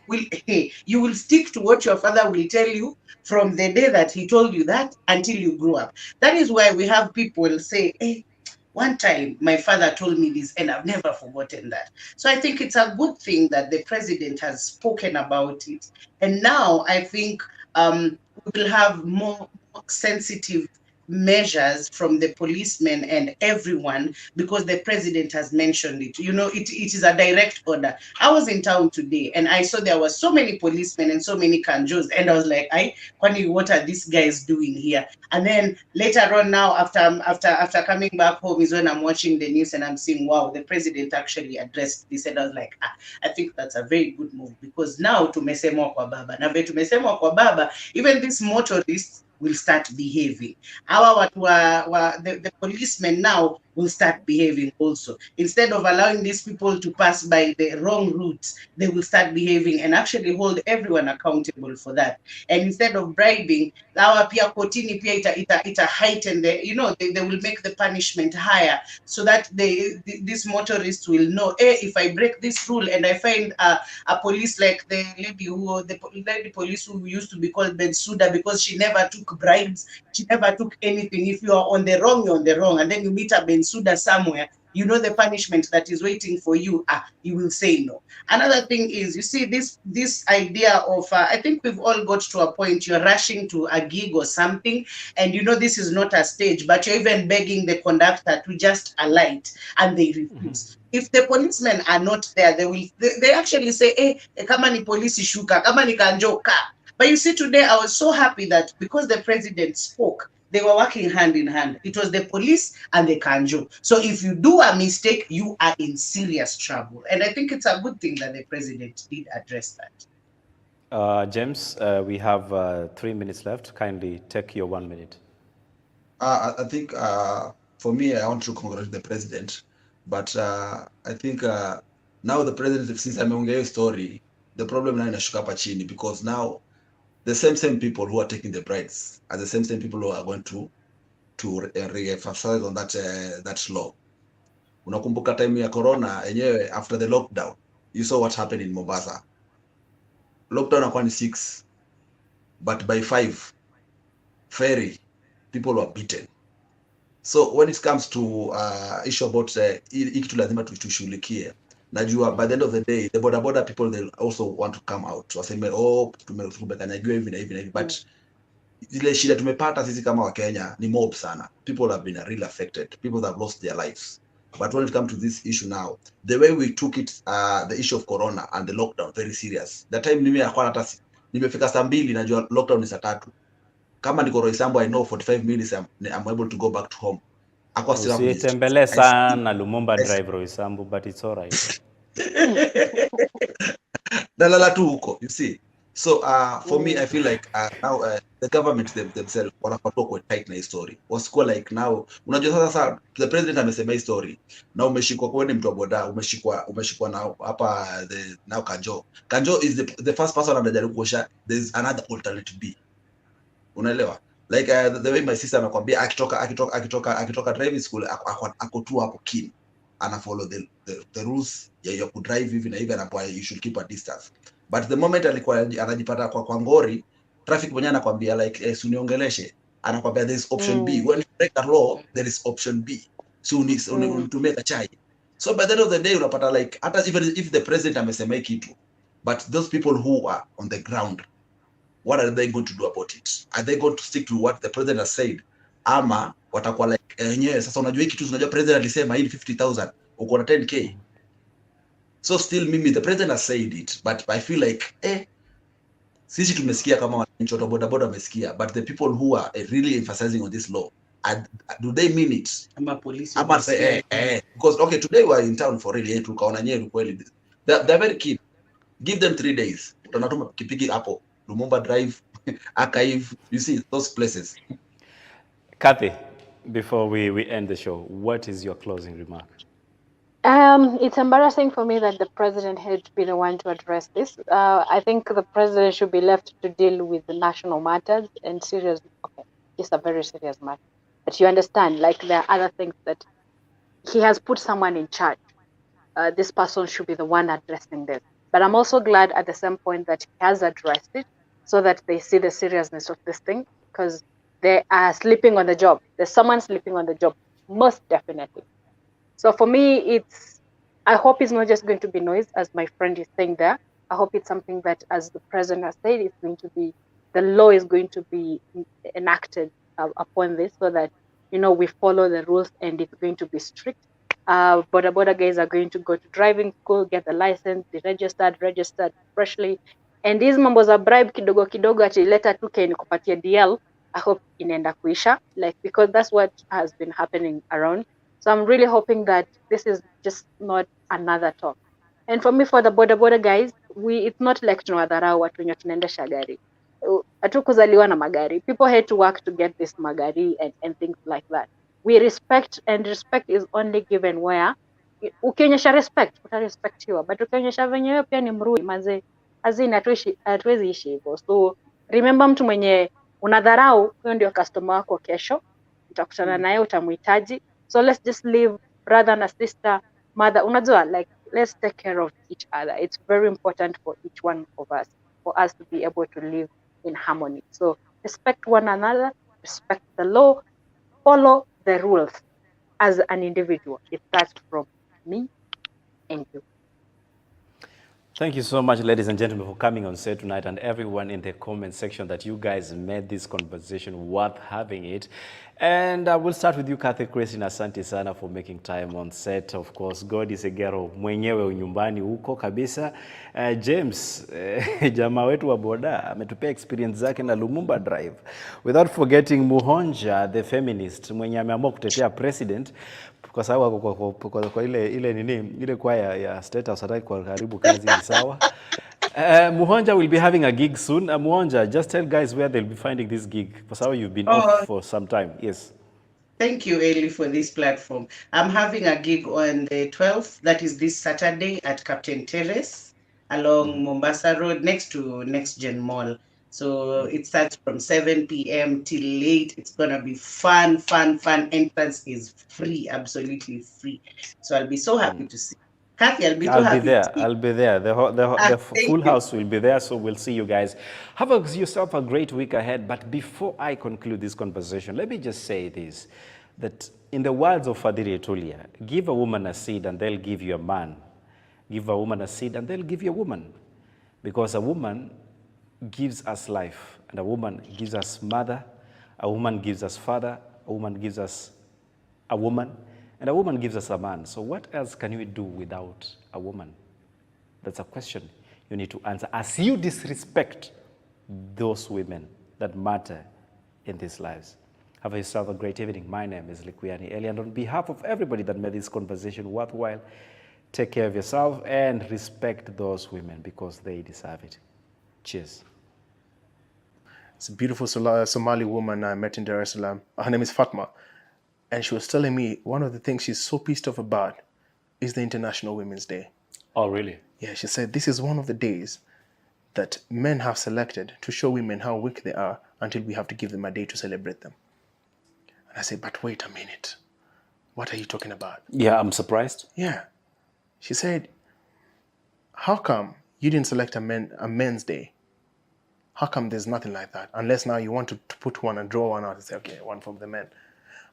you will stick to what your father will tell you from the day that he told you that until you grow up. That is why we have people say, hey, one time my father told me this and I've never forgotten that. So I think it's a good thing that the president has spoken about it. And now I think we will have more sensitive measures from the policemen and everyone because the president has mentioned it. You know, it is a direct order. I was in town today and I saw there were so many policemen and so many kanjos, and I was like, Kwani, what are these guys doing here? And then later on now, after coming back home, is when I'm watching the news and I'm seeing, wow, the president actually addressed this, and I was like, I think that's a very good move, because now tumesemwa kwa baba, na vile tumesemwa kwa baba, even these motorists will start behaving. The policemen now will start behaving also. Instead of allowing these people to pass by the wrong routes, they will start behaving and actually hold everyone accountable for that. And instead of bribing, our pia kotini pia ita heighten the, they will make the punishment higher, so that these motorists will know, if I break this rule and I find a police like the lady police who used to be called Bensuda, because she never took bribes, she never took anything. If you are on the wrong, you're on the wrong, and then you meet a Bensuda somewhere, you know the punishment that is waiting for you. You will say no. Another thing is, you see, this idea of I think we've all got to a point, you're rushing to a gig or something, and you know this is not a stage, but you're even begging the conductor to just alight, and they refuse. If the policemen are not there, they actually say, hey, kama ni polisi shuka, kama ni kanjoka. But you see, today I was so happy that because the president spoke, they were working hand in hand. It was the police and the kanjo. So if you do a mistake, you are in serious trouble. And I think it's a good thing that the president did address that. James, we have 3 minutes left. Kindly take your 1 minute. I think for me, I want to congratulate the president, but I think now the president, since ameongea story, the problem now inashuka hapa chini, because now the same people who are taking the bribes are the same people who are going to re-emphasize on that law. Unakumbuka time ya corona yenyewe, after the lockdown, you saw what happened in Mombasa. Lockdown akuwa ni 6, but by 5 ferry people were beaten. So when it comes to issue about hii kitu lazima tushughulikie. Najua by the end of the day, the Boda Boda people, they also want to come out waseme, tumekanyagua hivi na hivi na hivi, but ile shida tumepata sisi kama wa Kenya ni mob sana. People have been really affected, people have lost their lives. But when it comes to this issue now, the way we took it, the issue of corona and the lockdown, very serious. That time nimefika saa 2, najua lockdown ni saa 3. Kama niko Roysambu, I know 45 minutes I'm able to go back to home. Usitembele sana Lumumba Drive Roysambu, but it's all right. Dalala tu huko, you see. So for me, I feel like now the government themselves wanapaswa kuwa tight na hii story. Wasikuwa like now, unajua sasa the president amesema hii story, na umeshikwa kwa ni mtu wa boda, umeshikwa na hapa now Kanjo is the first person anajaribu kuosha, there's another alternative B. Unaelewa? Like the way my sister anakuambia akitoka driving school ako tu hapo keen, ana follow the rules ya ku drive hivi na hivi, anapoa you should keep a distance. But the moment alikuwa anajipata kwa ngori, traffic mwenyewe anakuambia like suniongeleshe, anakuambia there is option B. When you break the law, there is option B. So unitumie kachai. So by the end of the day unapata like, hata even if the president amesema kitu, but those people who are on the ground, what are they going to do about it? Are they going to stick to what the president has said? Ama watakuwa like yenyewe sasa, unajua hiki kitu, unajua president alisema hii 50,000, uko na 10k. So still mimi, the president has said it, but I feel like sisi tumesikia kama wananchi wa Boda Boda wamesikia, but the people who are really emphasizing on this law, do they mean it? Ama say because okay, today we are in town for really tukaona nyewe kweli, they're very keen. Give them 3 days, utanatuma kipigi hapo Lumumba Drive, Archive, you see those places. Kathy, before we end the show, what is your closing remark? It's embarrassing for me that the president had to be the one to address this. I think the president should be left to deal with the national matters and serious. Okay, it's a very serious matter, but you understand, like there are other things that he has put someone in charge. This person should be the one addressing this. But I'm also glad at the same point that he has addressed it, so that they see the seriousness of this thing, because they are sleeping on the job. There's someone sleeping on the job, most definitely. So for me, I hope it's not just going to be noise, as my friend is saying there. I hope it's something that, as the president has said, it's going to be, the law is going to be enacted upon this so that, we follow the rules and it's going to be strict. Boda Boda guys are going to go to driving school, get the license, be registered freshly. And these mambo za bribe kidogo kidogo ati leta 2K nikupatie DL, I hope inaenda kuisha, because that's what has been happening around. So I'm really hoping that this is just not another talk. And for me, for the Boda Boda guys, it's not like tunawadharau watu wenye tunaendesha gari. Hatukuzaliwa na magari. People had to work to get this magari and things like that. We respect, and respect is only given where ukionyesha respect utarespectiwa, but ukionyesha venye wewe pia ni mrui manze, hazini hatuwezi ishi hivyo. So remember, mtu mwenye unadharau, huyo ndio customer wako kesho, utakutana naye, utamhitaji. So let's just live brother and sister, mother, unajua, let's take care of each other. It's very important for each one of us, for us to be able to live in harmony. So respect one another, respect the law, follow the rules as an individual. It starts from me and you. Thank you so much, ladies and gentlemen, for coming on set tonight, and everyone in the comment section that you guys made this conversation worth having it. And I will start with you, Kathy Christine. Asante sana for making time on set. Of course, God is a gero mwenyewe nyumbani huko kabisa. James, jamaa wetu wa boda, ametupea experience zake na Lumumba Drive. Without forgetting Muhonja, the feminist, mwenye ameamua kutetea president, kwa sababu kwa ile kwaya ya State House hataki kwa karibu kazi ni sawa. Muhonja will be having a gig soon. Muhonja, just tell guys where they'll be finding this gig. For some, you've been off for some time. Yes. Thank you, Eli, for this platform. I'm having a gig on the 12th, that is this Saturday, at Captain Terrace along Mombasa Road next to Next Gen Mall. So it starts from 7 p.m. till late. It's going to be fun. Entrance is free, absolutely free. So I'll be so happy to see. Kathy, I'll be so happy to see. I'll be there. The full house will be there, so we'll see you guys. Have yourself a great week ahead. But before I conclude this conversation, let me just say this, that in the words of Fadiri Etulia, give a woman a seed and they'll give you a man. Give a woman a seed and they'll give you a woman. Because a woman gives us life, and a woman gives us mother, a woman gives us father, a woman gives us a woman, and a woman gives us a man. So what else can we do without a woman? That's a question you need to answer as you disrespect those women that matter in these lives. Have yourself a great evening. My name is Likuyani Eli, and on behalf of everybody that made this conversation worthwhile, take care of yourself and respect those women because they deserve it. Cheers. It's a beautiful Somali woman I met in Dar es Salaam. Her name is Fatma. And she was telling me one of the things she's so pissed off about is the International Women's Day. Oh, really? Yeah, she said this is one of the days that men have selected to show women how weak they are until we have to give them a day to celebrate them. And I said, but wait a minute. What are you talking about? Yeah, I'm surprised. Yeah. She said, how come you didn't select a men's day? How come there's nothing like that? Unless now you want to put one and draw one out and say, okay, one from the men.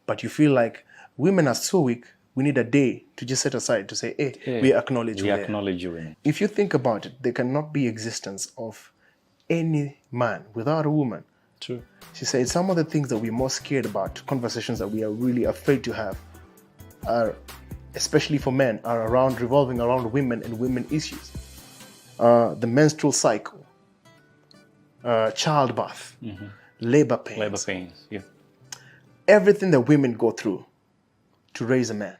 But you feel like women are so weak, we need a day to just set aside to say, hey, we acknowledge women. We acknowledge women. If you think about it, there cannot be existence of any man without a woman. True. She said some of the things that we're most scared about, conversations that we are really afraid to have, are, especially for men, are revolving around women and women issues. The menstrual cycle, childbirth, labor pains. Labor pains, yeah. Everything that women go through to raise a man.